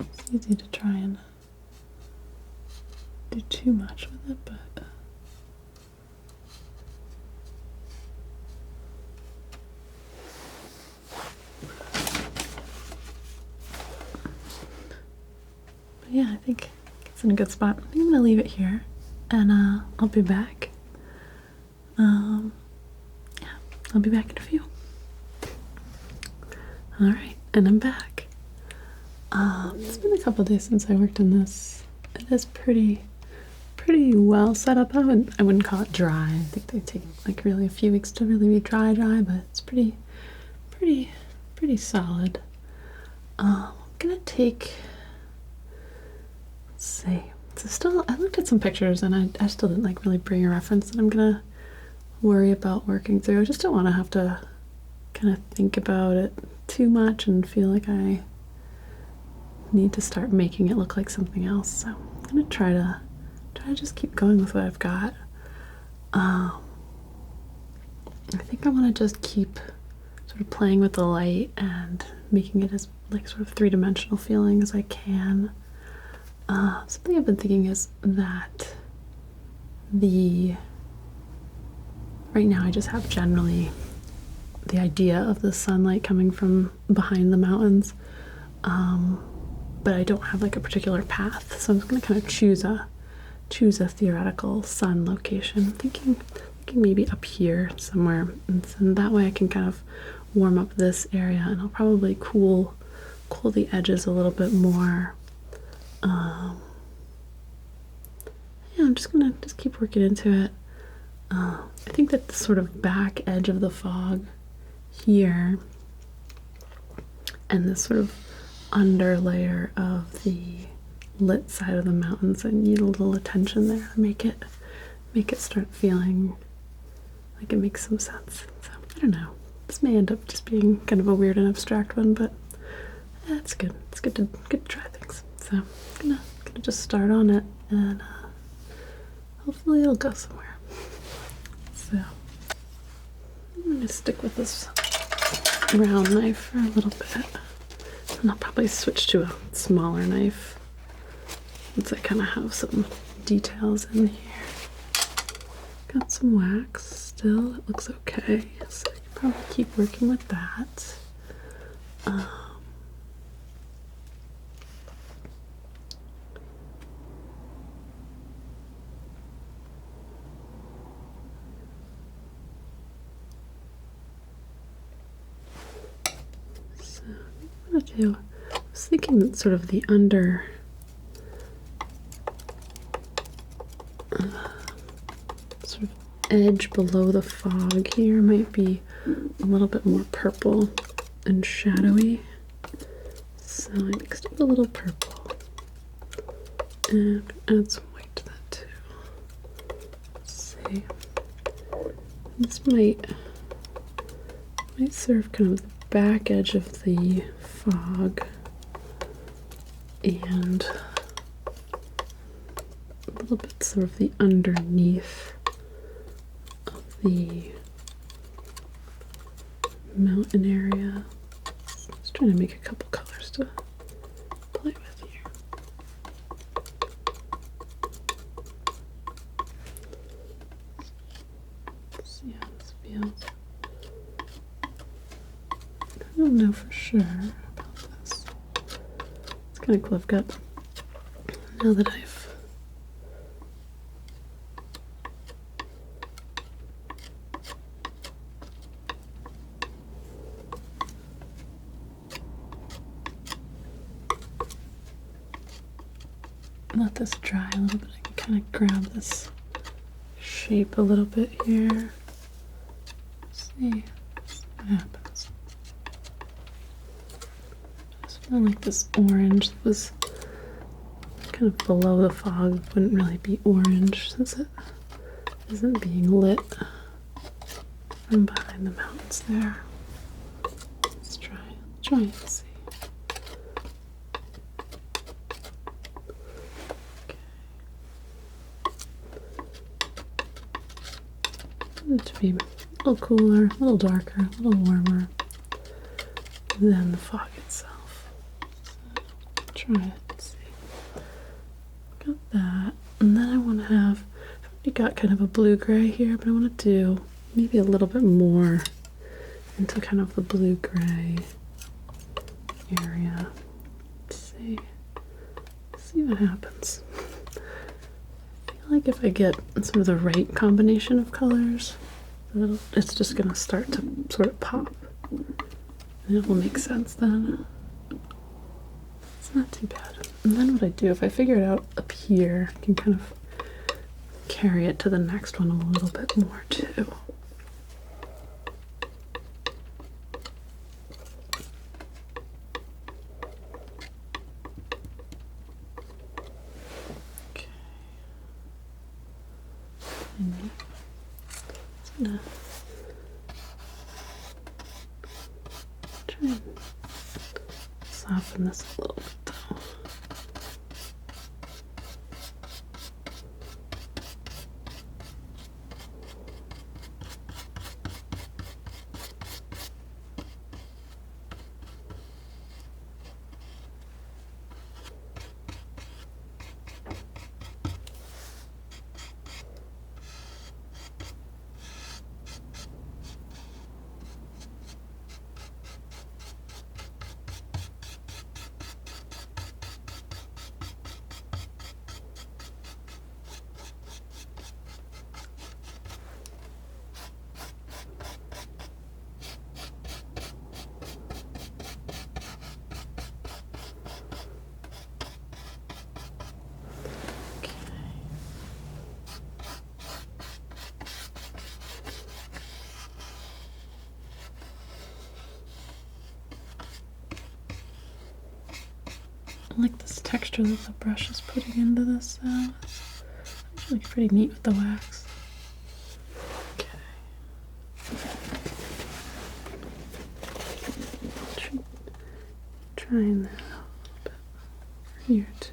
Speaker 1: It's easy to try and do too much with it, but yeah, I think it's in a good spot. I think I'm gonna leave it here, and I'll be back. Yeah, I'll be back in a few. All right, and I'm back. It's been a couple days since I worked on this. It is pretty well set up. I wouldn't call it dry. I think they take like really a few weeks to really be dry, but it's pretty solid. I'm gonna take. Let's see. So I looked at some pictures and I still didn't like really bring a reference that I'm gonna worry about working through. I just don't want to have to kind of think about it too much and feel like I need to start making it look like something else. So I'm gonna try to just keep going with what I've got. I think I want to just keep sort of playing with the light and making it as like sort of three-dimensional feeling as I can. Something I've been thinking is that right now I just have generally the idea of the sunlight coming from behind the mountains, but I don't have like a particular path, so I'm just going to kind of choose a theoretical sun location. Thinking maybe up here somewhere, and that way I can kind of warm up this area, and I'll probably cool the edges a little bit more. Yeah, I'm just gonna keep working into it. I think that the sort of back edge of the fog here and this sort of under layer of the lit side of the mountains, I need a little attention there to make it start feeling like it makes some sense. So I don't know. This may end up just being kind of a weird and abstract one, but yeah, it's good. It's good to try things. So I'm gonna just start on it, and hopefully it'll go somewhere. So I'm gonna stick with this round knife for a little bit, and I'll probably switch to a smaller knife since I kind of have some details in here. Got some wax still. It looks okay, so I can probably keep working with that. So I'm gonna do. I was thinking sort of the under. Sort of edge below the fog here might be a little bit more purple and shadowy. So I mixed up a little purple and add some white to that too. Let's see. This might serve kind of the back edge of the fog and a little bit sort of the underneath of the mountain area. Just trying to make a couple colors to play with here. Let's see how this feels. I don't know for sure about this. It's kind of cool. I've got, now that I've let this dry a little bit, I can kind of grab this shape a little bit here. See what happens. I just feel like this orange that was kind of below the fog wouldn't really be orange since it isn't being lit from behind the mountains there. Let's try and see. It to be a little cooler, a little darker, a little warmer than the fog itself. So try it and see. Got that. And then I want to have, I've already got kind of a blue-gray here, but I want to do maybe a little bit more into kind of the blue-gray area. Let's see what happens. I feel like if I get sort of the right combination of colors, it's just going to start to sort of pop. And it will make sense then. It's not too bad. And then what I do, if I figure it out up here, I can kind of carry it to the next one a little bit more too. Try and soften this a little bit though. I like this texture that the brush is putting into this. It's actually pretty neat with the wax. Okay. Trying that out a little bit here too.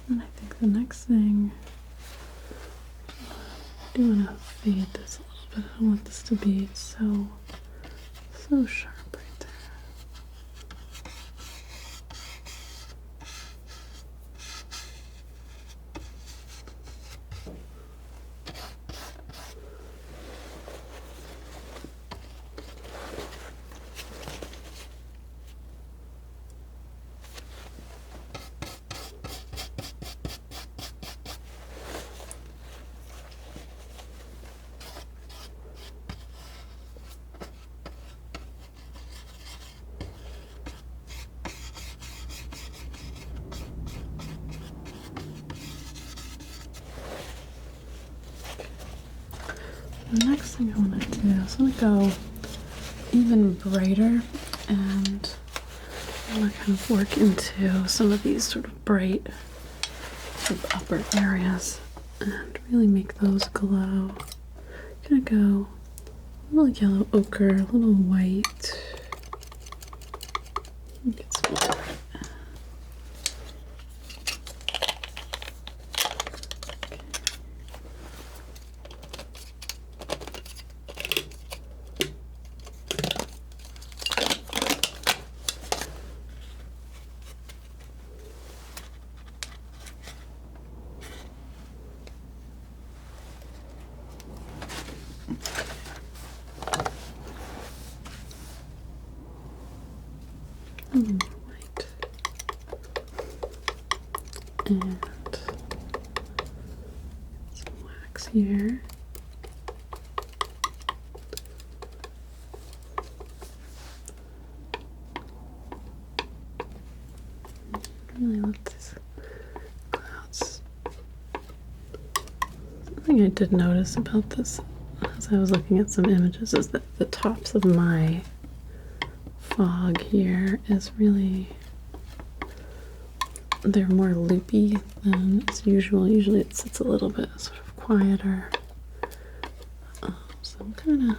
Speaker 1: And I think the next thing, I do want to fade this a little bit. I don't want this to be so sharp right there. the next thing I want to do is I want to go even brighter, and I want to kind of work into some of these sort of bright sort of upper areas and really make those glow. Gonna go a little yellow ochre, a little white. Get some more. White. And some wax here. Really love these clouds. Something I did notice about this as I was looking at some images is that the tops of my fog here is really, they're more loopy than is usual. Usually it sits a little bit sort of quieter. So I'm kind of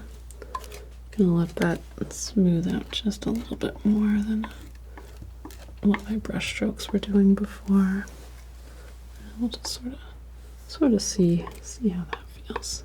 Speaker 1: gonna let that smooth out just a little bit more than what my brush strokes were doing before. And we'll just sort of see how that feels.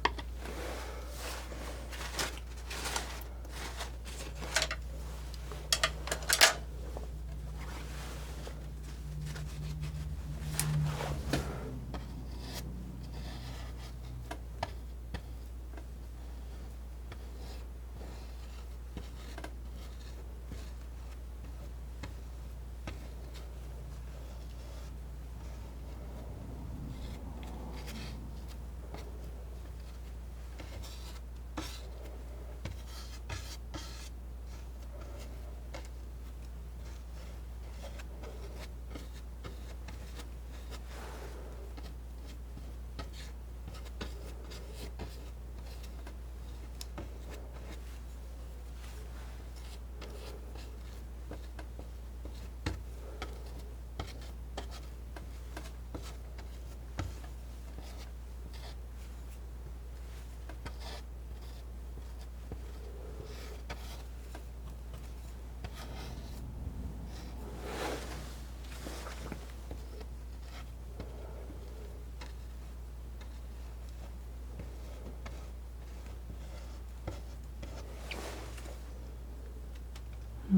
Speaker 1: I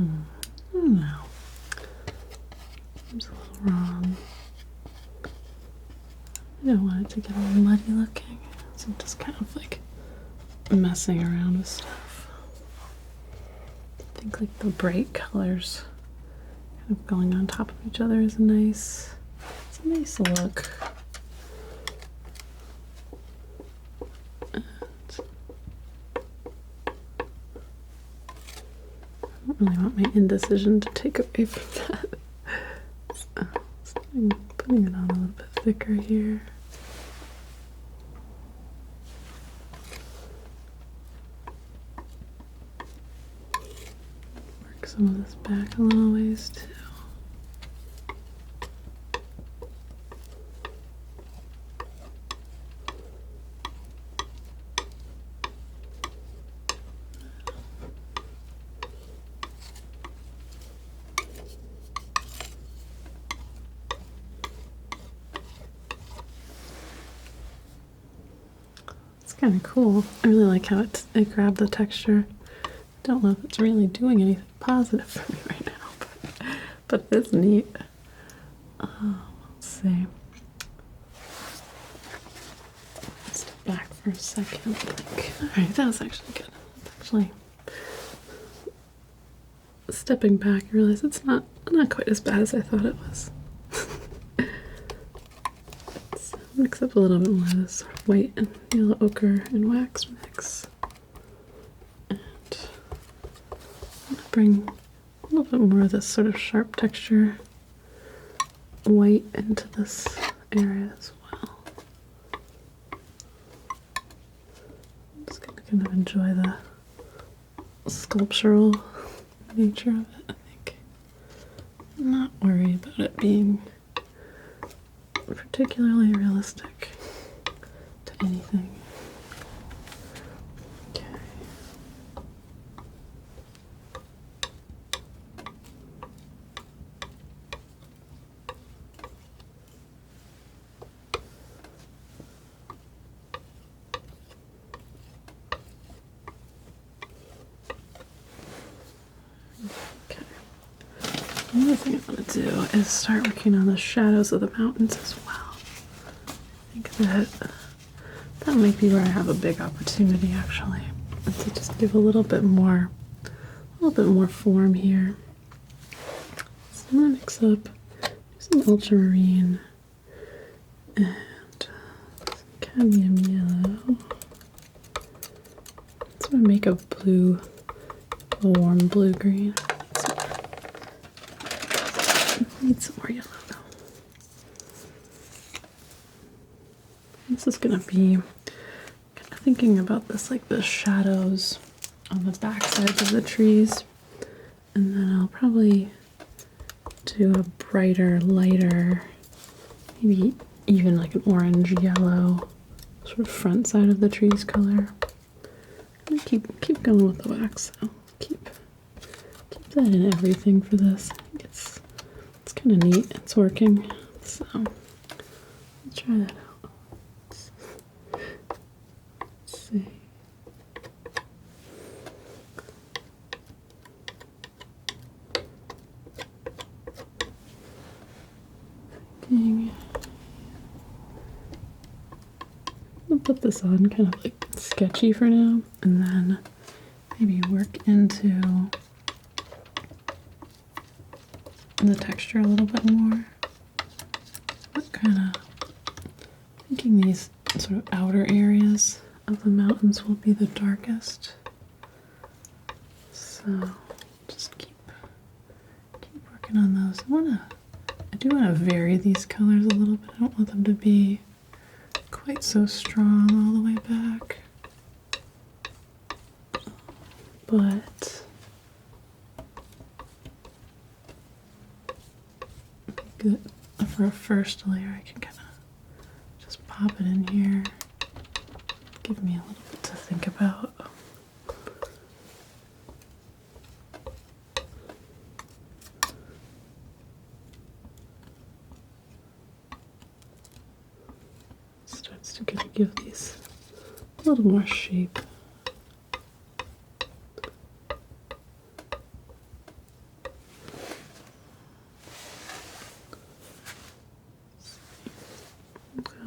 Speaker 1: don't know. Seems a little wrong. I don't want it to get all muddy looking, so I'm just kind of like messing around with stuff. I think like the bright colors kind of going on top of each other is it's a nice look. I don't really want my indecision to take away from that. So I'm putting it on a little bit thicker here. Work some of this back a little ways too. Kind of cool. I really like how it grabbed the texture. Don't know if it's really doing anything positive for me right now, but it's neat. Let's see. Step back for a second. Alright, that was actually good. Actually, stepping back, I realize it's not quite as bad as I thought it was. Mix up a little bit more of this sort of white and yellow ochre and wax mix. And I'm going to bring a little bit more of this sort of sharp texture white into this area as well. I'm just going kind of enjoy the sculptural nature of it, I think. I'm not worried about it being particularly realistic to anything. Okay. Okay. Another thing I want to do is start working on the shadows of the mountains as well. I think that might be where I have a big opportunity, actually, and to just give a little bit more form here. So I'm gonna mix up some ultramarine and some cadmium yellow. So I'm gonna make a warm blue green. Need some more yellow though. This is gonna be kind of thinking about this, like the shadows on the back sides of the trees, and then I'll probably do a brighter, lighter, maybe even like an orange yellow sort of front side of the trees color. I'm gonna keep going with the wax, so keep that in everything for this. I think it's kind of neat. It's working, so let's try that out. Let's see. I'll put this on kind of like sketchy for now, and then maybe work into the texture a little bit more. But kind of thinking these sort of outer areas of the mountains will be the darkest. So just keep working on those. I do want to vary these colors a little bit. I don't want them to be quite so strong all the way back. But good for a first layer, I can kind of just pop it in here. Give me a little bit to think about. Starts to kind of give these a little more shape.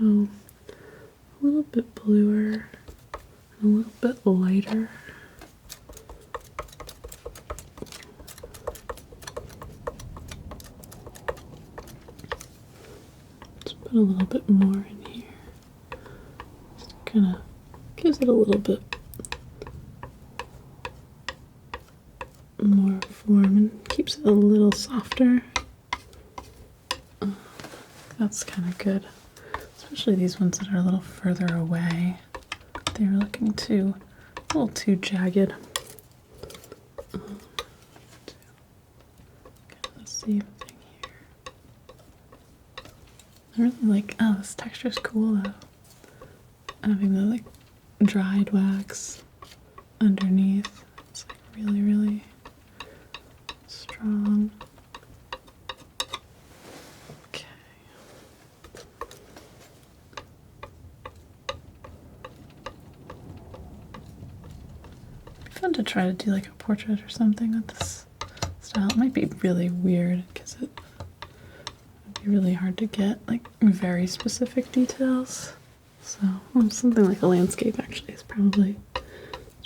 Speaker 1: Go a little bit bluer and a little bit lighter. Let's put a little bit more in here. Just kind of gives it a little bit more form and keeps it a little softer. That's kind of good. Especially these ones that are a little further away. They're looking a little too jagged. Kind of the same thing here. I really like, oh, this texture is cool though. Having the like dried wax underneath. It's like really, really strong. To try to do like a portrait or something with this style. It might be really weird because it would be really hard to get like very specific details. So something like a landscape actually is probably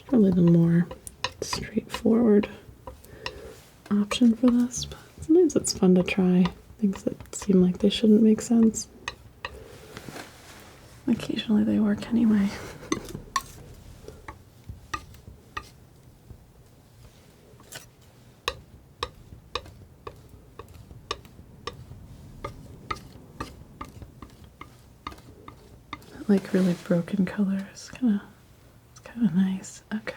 Speaker 1: the more straightforward option for this. But sometimes it's fun to try things that seem like they shouldn't make sense. Occasionally they work anyway. Like really broken colors, it's kind kind of nice. Okay.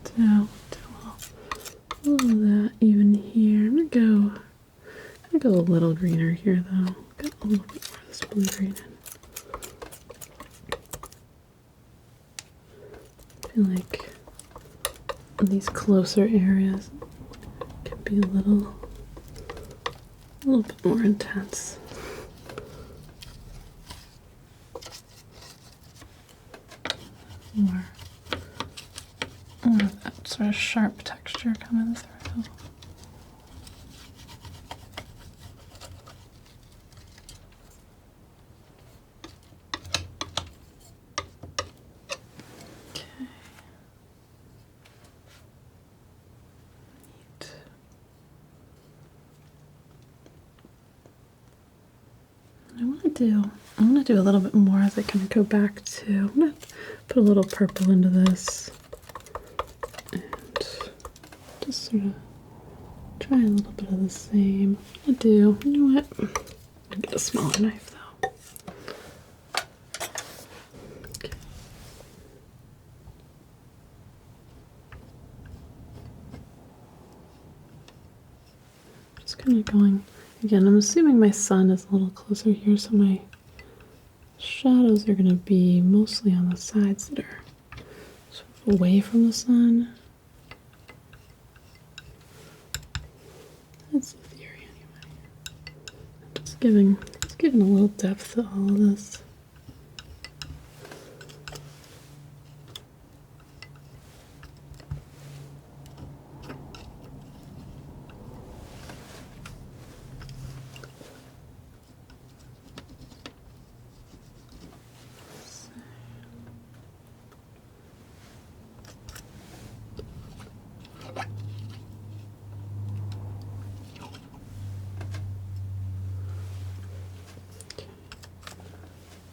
Speaker 1: So, do a little of that even here. I'm gonna go a little greener here though. Got a little bit more of this blue green in. I feel like these closer areas can be a little bit more intense. More of that sort of sharp texture coming through. I want to do a little bit more as I kind of go back to, I'm going to put a little purple into this and just sort of try a little bit of the same. I'm going to do, you know what, I'm going to get a smaller knife though. Okay. Just kind of going, again, I'm assuming my sun is a little closer here, so my shadows are going to be mostly on the sides that are sort of away from the sun. That's the theory anyway. Just giving a little depth to all of this.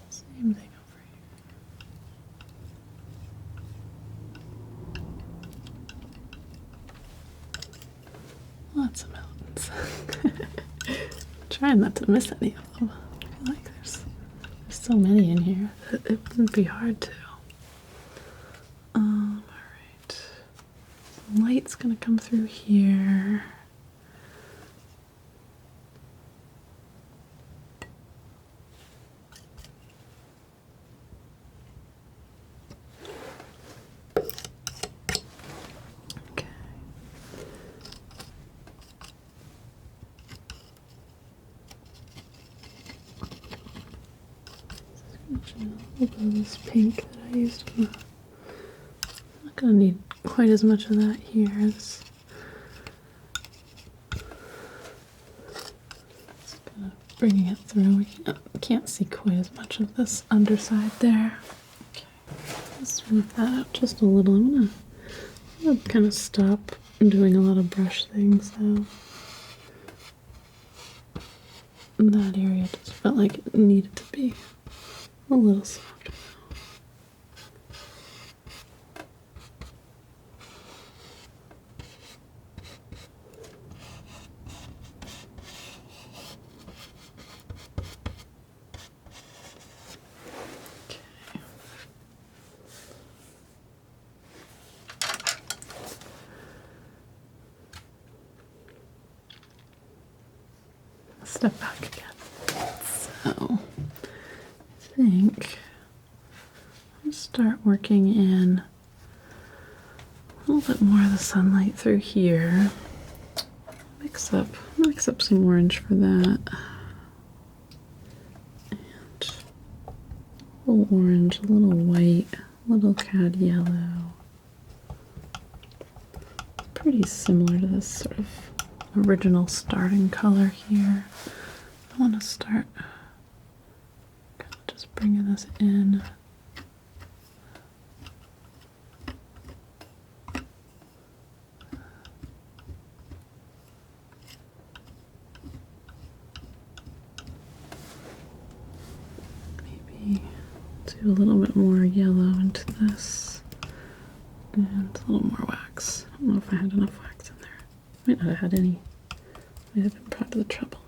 Speaker 1: Same thing over here. Lots of mountains. Trying not to miss any of them. I feel like there's so many in here that it wouldn't be hard to. Alright. Light's gonna come through here. A little bit of this pink that I used. I'm not going to need quite as much of that here. It's kind of bringing it through. We can't see quite as much of this underside there. Okay, let's move that out just a little. I'm gonna kind of stop doing a lot of brush things though. That area just felt like it needed to be a little softer. Okay. Step back again. So I think I'll start working in a little bit more of the sunlight through here. Mix up some orange for that. And a little orange, a little white, a little cad yellow. Pretty similar to this sort of original starting color here. I want to start kind of just bringing this in. Maybe do a little bit more yellow into this and a little more wax. I don't know if I had enough wax in there. Might not have had any. Might have been part of the trouble.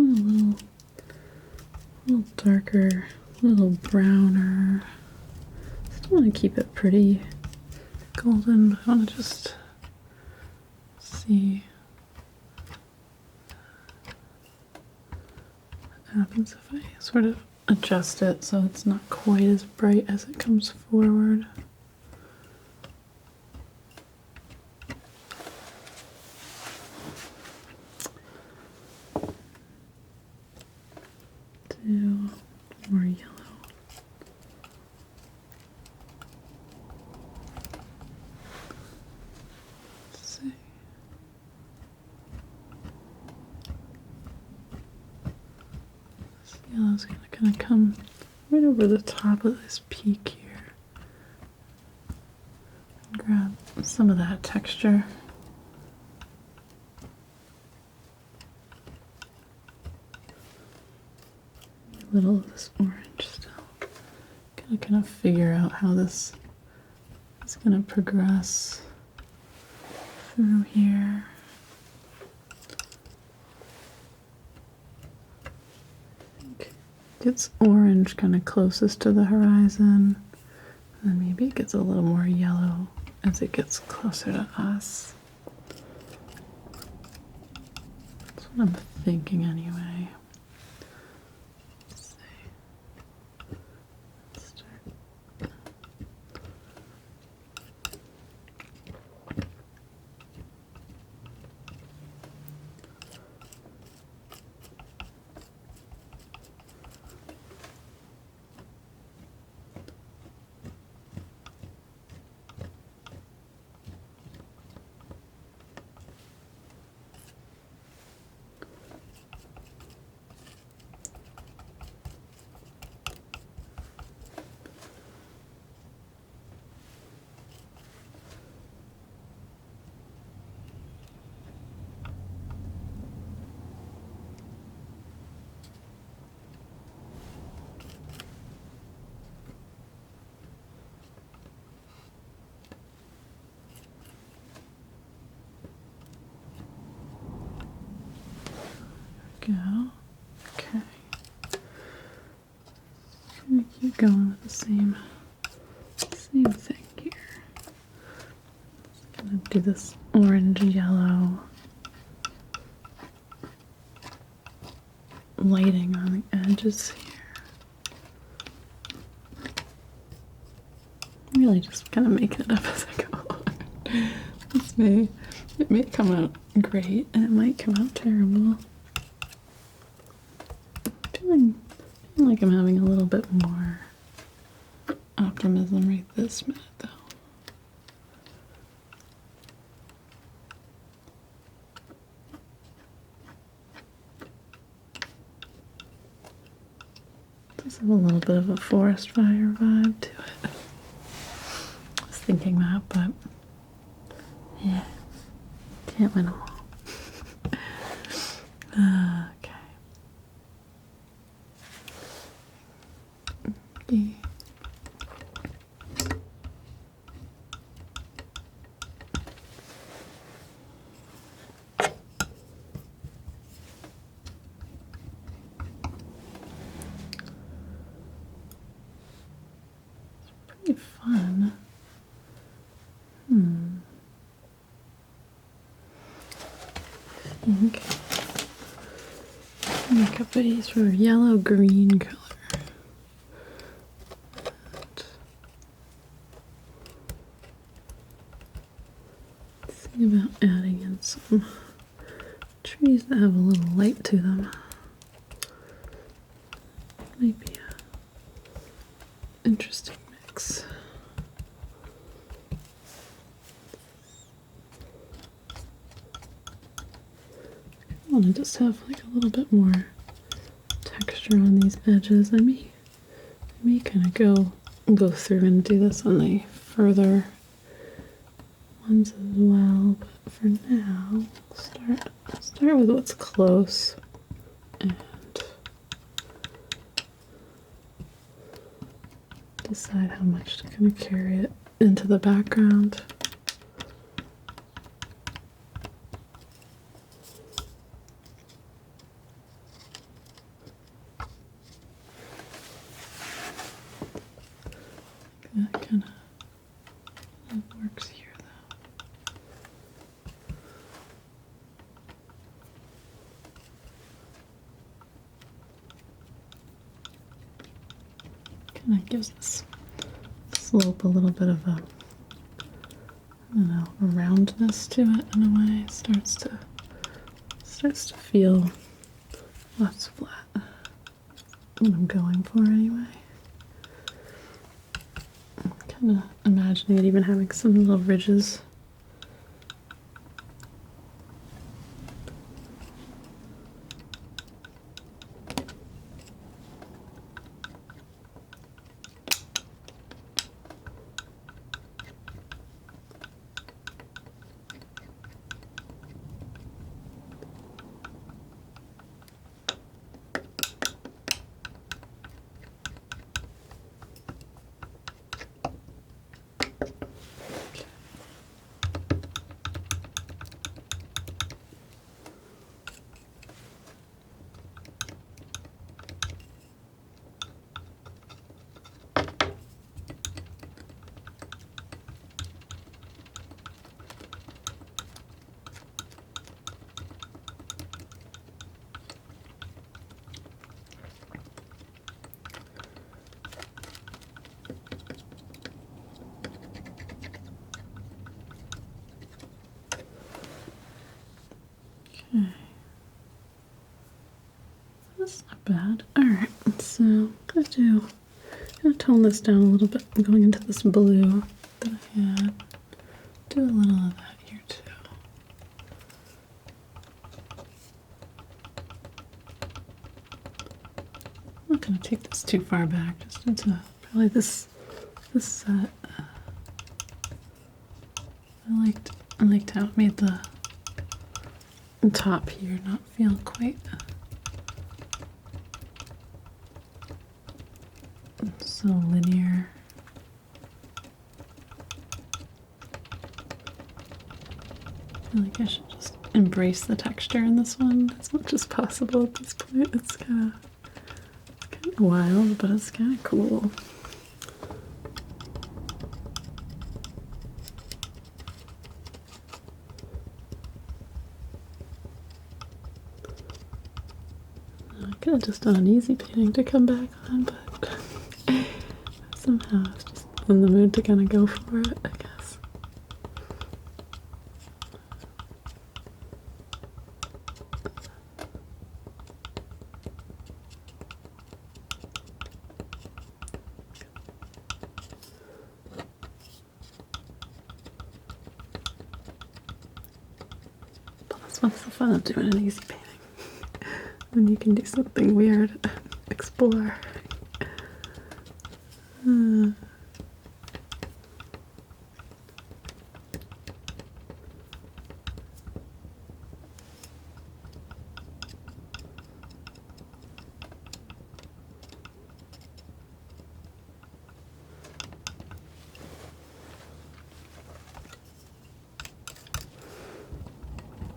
Speaker 1: want a little darker, a little browner. Still want to keep it pretty golden. I want to just see what happens if I sort of adjust it so it's not quite as bright as it comes forward. Do more yellow. Let's see. This yellow's gonna kind of come right over the top of this peak here. And grab some of that texture. A little of this orange still. Gonna kind of figure out how this is gonna progress through here. I think it gets orange kind of closest to the horizon, and then maybe it gets a little more yellow as it gets closer to us. That's what I'm thinking anyway. Go. Okay. I'm gonna keep going with the same thing here. Just gonna do this orange yellow lighting on the edges here. I'm really just kind of making it up as I go along. It may come out great and it might come out terrible. Feeling like I'm having a little bit more optimism right this minute, though. Does have a little bit of a forest fire vibe to it. I was thinking that, but yeah, can't win them all. Okay. Pretty fun. I think make up a sort of yellow-green color. See about adding in some trees that have a little light to them. Might be an interesting mix. I want to just have like a little bit more texture on these edges. I may kind of go through and do this on the further ones as well, but for now, start with what's close and decide how much to kind of carry it into the background. And it gives this slope a little bit of a, I don't know, a roundness to it in a way. It starts to feel less flat. What I'm going for anyway. I'm kind of imagining it even having some little ridges. Okay. That's not bad. Alright, so I'm gonna tone this down a little bit. I'm going into this blue that I had. Do a little of that here too. I'm not gonna take this too far back, just into probably this set. I liked how it made the top here not feel quite so linear. I feel like I should just embrace the texture in this one as much as possible at this point. It's kind of wild, but it's kind of cool. I could have just done an easy painting to come back on, but somehow I was just in the mood to kind of go for it, I guess. Plus, what's the fun of doing an easy painting? When you can do something weird, explore.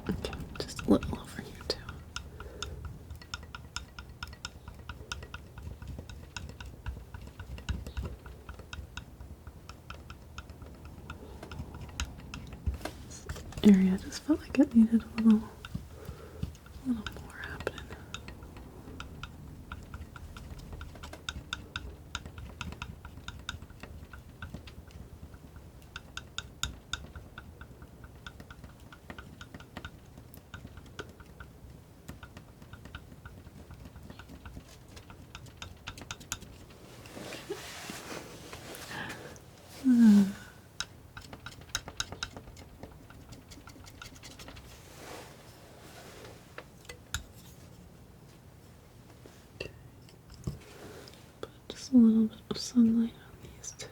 Speaker 1: Okay, just a little over here too. This area just felt like it needed a little more happening. Just a little bit of sunlight on these two.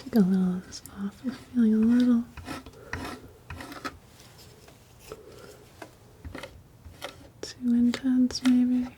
Speaker 1: Take a little of this off. I'm feeling a little too intense, maybe.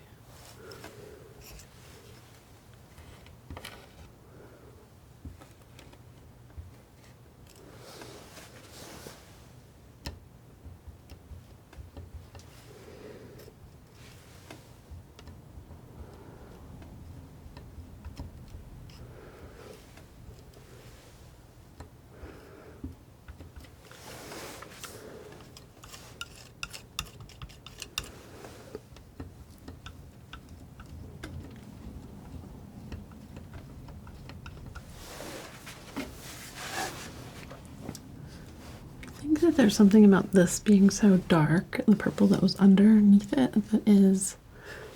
Speaker 1: I think that there's something about this being so dark, the purple that was underneath it, that is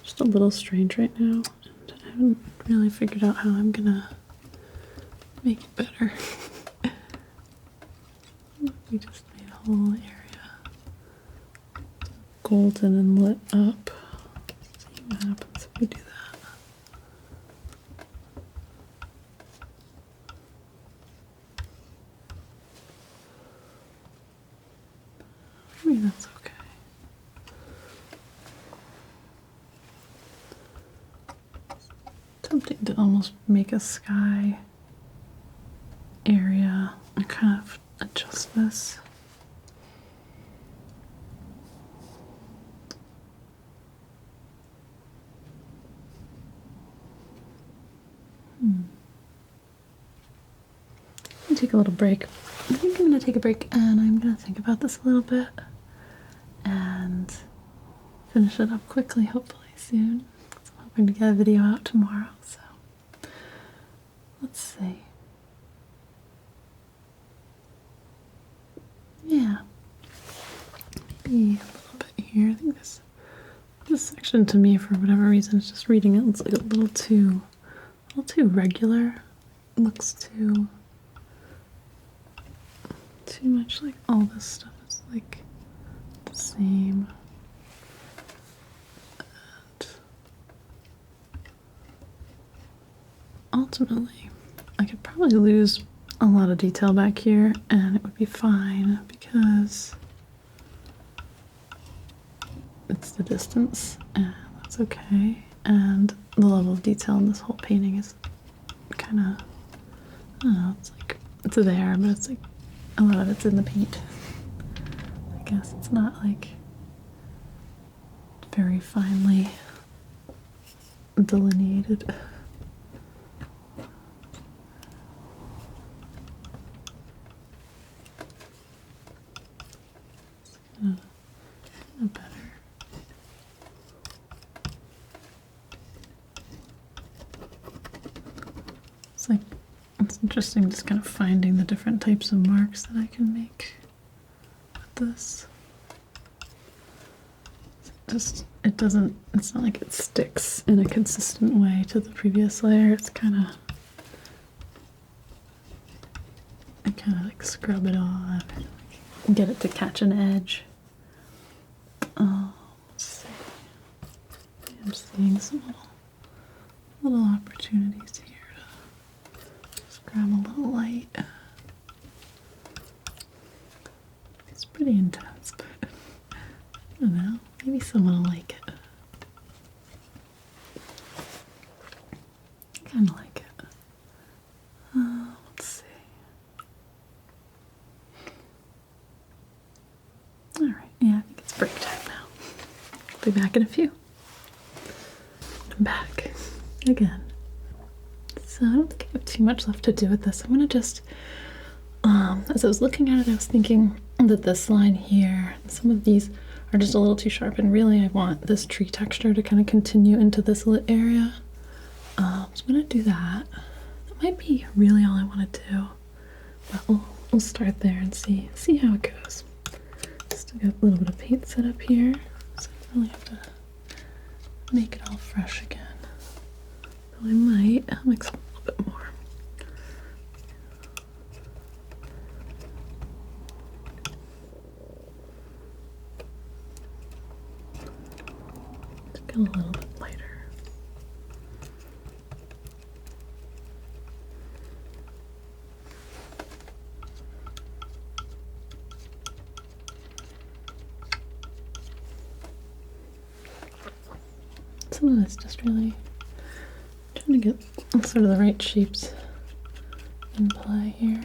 Speaker 1: just a little strange right now. And I haven't really figured out how I'm gonna make it better. We just made a whole area golden and lit up. Let's see what happens if we do that. Maybe that's okay. Tempting to almost make a sky area and kind of adjust this. Let me take a little break. I think I'm going to take a break and I'm going to think about this a little bit and finish it up quickly, hopefully soon. I'm hoping to get a video out tomorrow, so let's see. Yeah, maybe a little bit here. I think this section to me, for whatever reason, it's just reading it, it's like a little too regular. It looks too much like all this stuff is like the same. And ultimately, I could probably lose a lot of detail back here and it would be fine because it's the distance and that's okay. And the level of detail in this whole painting is kind of, I don't know, it's like, it's there, but it's like a lot of it's in the paint. I guess it's not like very finely delineated. Kind of better. It's like, it's interesting just kind of finding the different types of marks that I can make with this. It's not like it sticks in a consistent way to the previous layer. It's I kind of like scrub it off and get it to catch an edge. Let's see. I'm seeing some little opportunities here to just grab a little light. It's pretty intense, but I don't know. Maybe someone will like it. I kind of like it. Let's see. All right. Yeah, I think it's break time now. I'll be back in a few. I'm back again. So I don't think I have too much left to do with this. I'm gonna just, as I was looking at it, I was thinking that this line here, some of these are just a little too sharp, and really I want this tree texture to kind of continue into this lit area. So I'm gonna do that. That might be really all I want to do, but we'll start there and see how it goes. Still got a little bit of paint set up here, so I really have to make it all fresh again. Though I might mix a little bit more. Let's get a little bit lighter. some of it's just really trying to get sort of the right shapes in play here.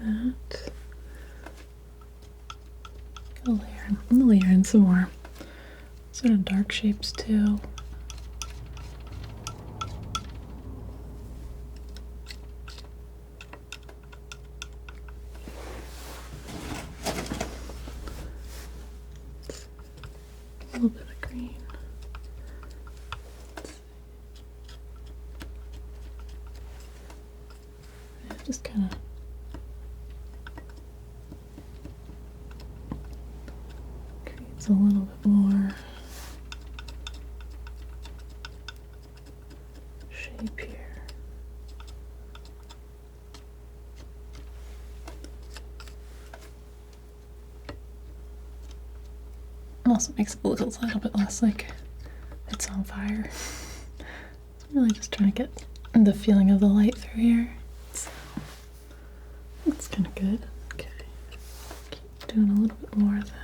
Speaker 1: That. I'm gonna layer in some more sort of dark shapes too. A little bit of green. Yeah, just kind of creates a little bit more shape here. Also makes it look a little bit less like it's on fire. I'm really just trying to get the feeling of the light through here. So it's kind of good. Okay, keep doing a little bit more of that.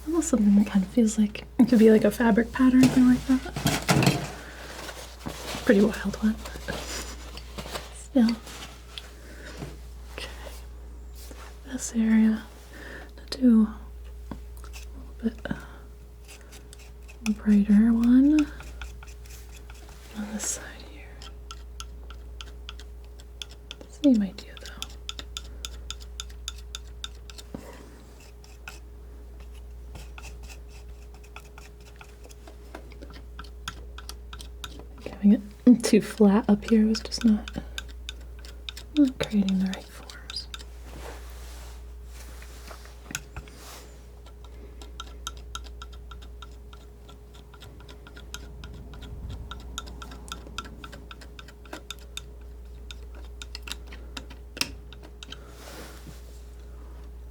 Speaker 1: Almost something that kind of feels like it could be like a fabric pattern or something like that. Pretty wild one. Still. Okay. This area to do a little bit brighter one on this side here. Same idea. Having it too flat up here was just not creating the right forms.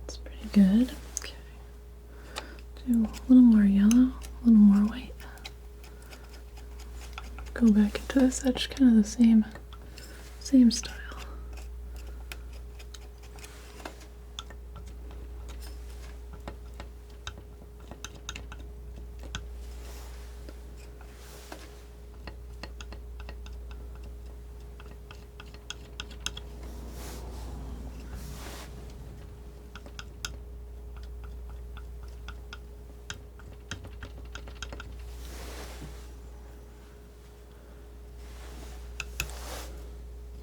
Speaker 1: That's pretty good. Okay. Do a little more yellow, a little more white. Go back into this edge, kind of the same style.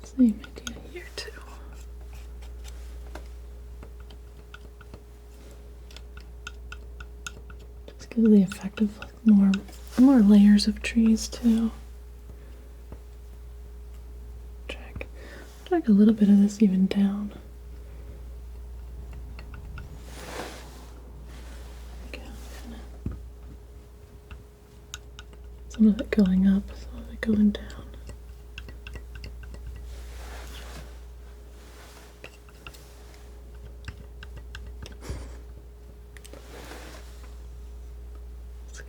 Speaker 1: Same idea here too. Just gives the effect of like more layers of trees too. Drag a little bit of this even down. Some of it going up, some of it going down.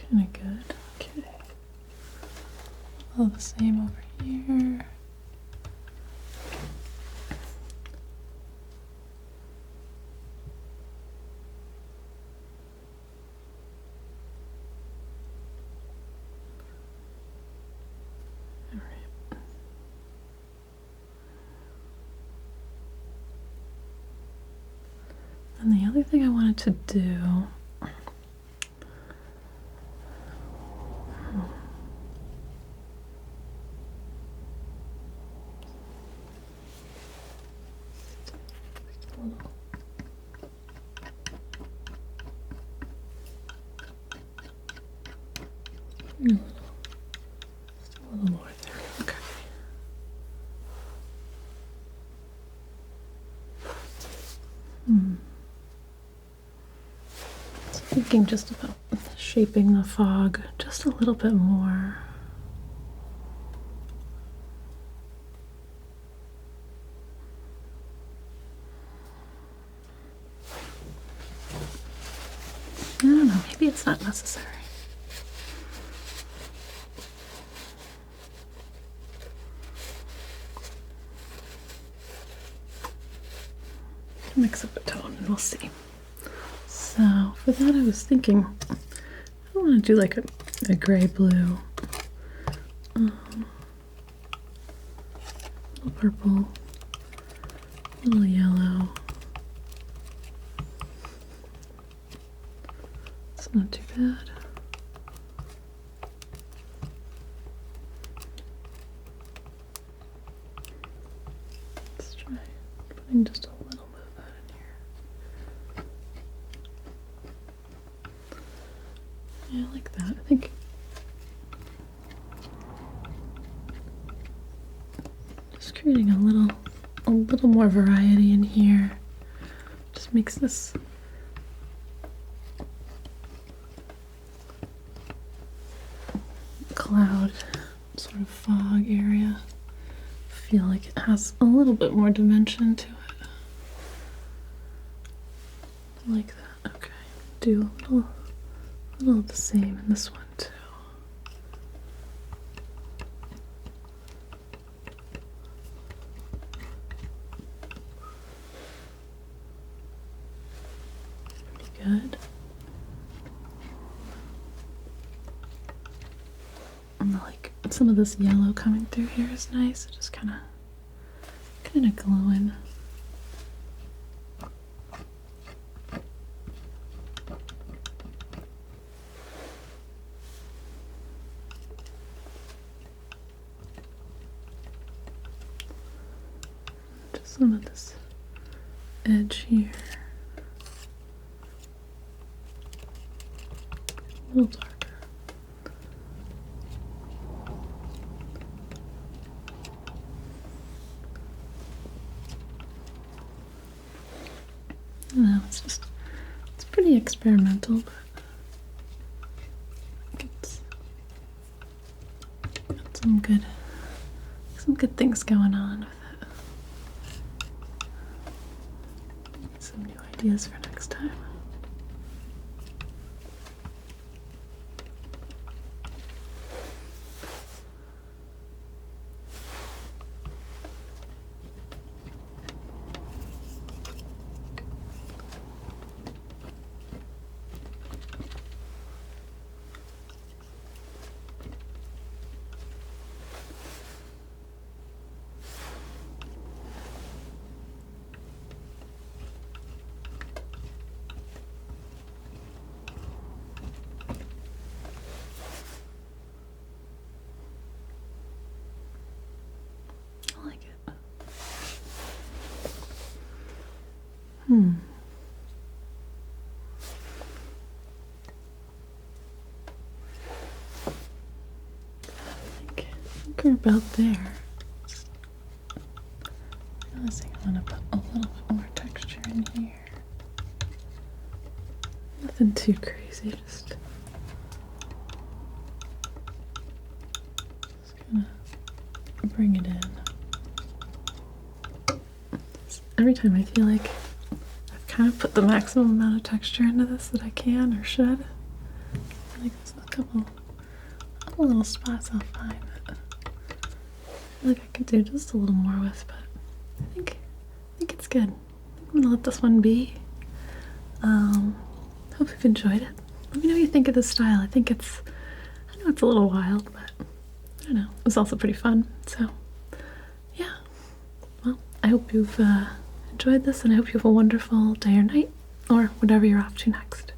Speaker 1: Kind of good. Okay. All the same over here. All right. And the other thing I wanted to do just a little more there. Okay. So thinking just about the shaping the fog just a little bit more. I don't know, maybe it's not necessary. Mix up a tone and we'll see. So for that I was thinking I want to do like a gray blue, a little purple, a little yellow. It's not too bad. Let's try putting just a little bit of that in here. Yeah, I like that. I think just creating a little more variety in here just makes this cloud sort of fog area feel like it has a little bit more dimension to it. I like that. Okay, do a little of the same in this one too. Pretty good. And like some of this yellow coming through here is nice. It just kind of glowing. Just some of this edge here. A little darker. No, it's pretty experimental, but I think it's got some good things going on with it. Some new ideas for next time. I like it. I think we're about there. Realizing I want to put a little bit more texture in here. Nothing too crazy, just gonna bring it in. Every time I feel like I've kind of put the maximum amount of texture into this that I can or should. I feel like there's a couple little spots I'll find that I feel like I could do just a little more with, but I think it's good. I'm gonna let this one be. Hope you've enjoyed it. Let me know what you think of this style. I know it's a little wild, but I don't know. It was also pretty fun. So yeah. Well, I hope you've enjoyed this, and I hope you have a wonderful day or night, or whatever you're off to next.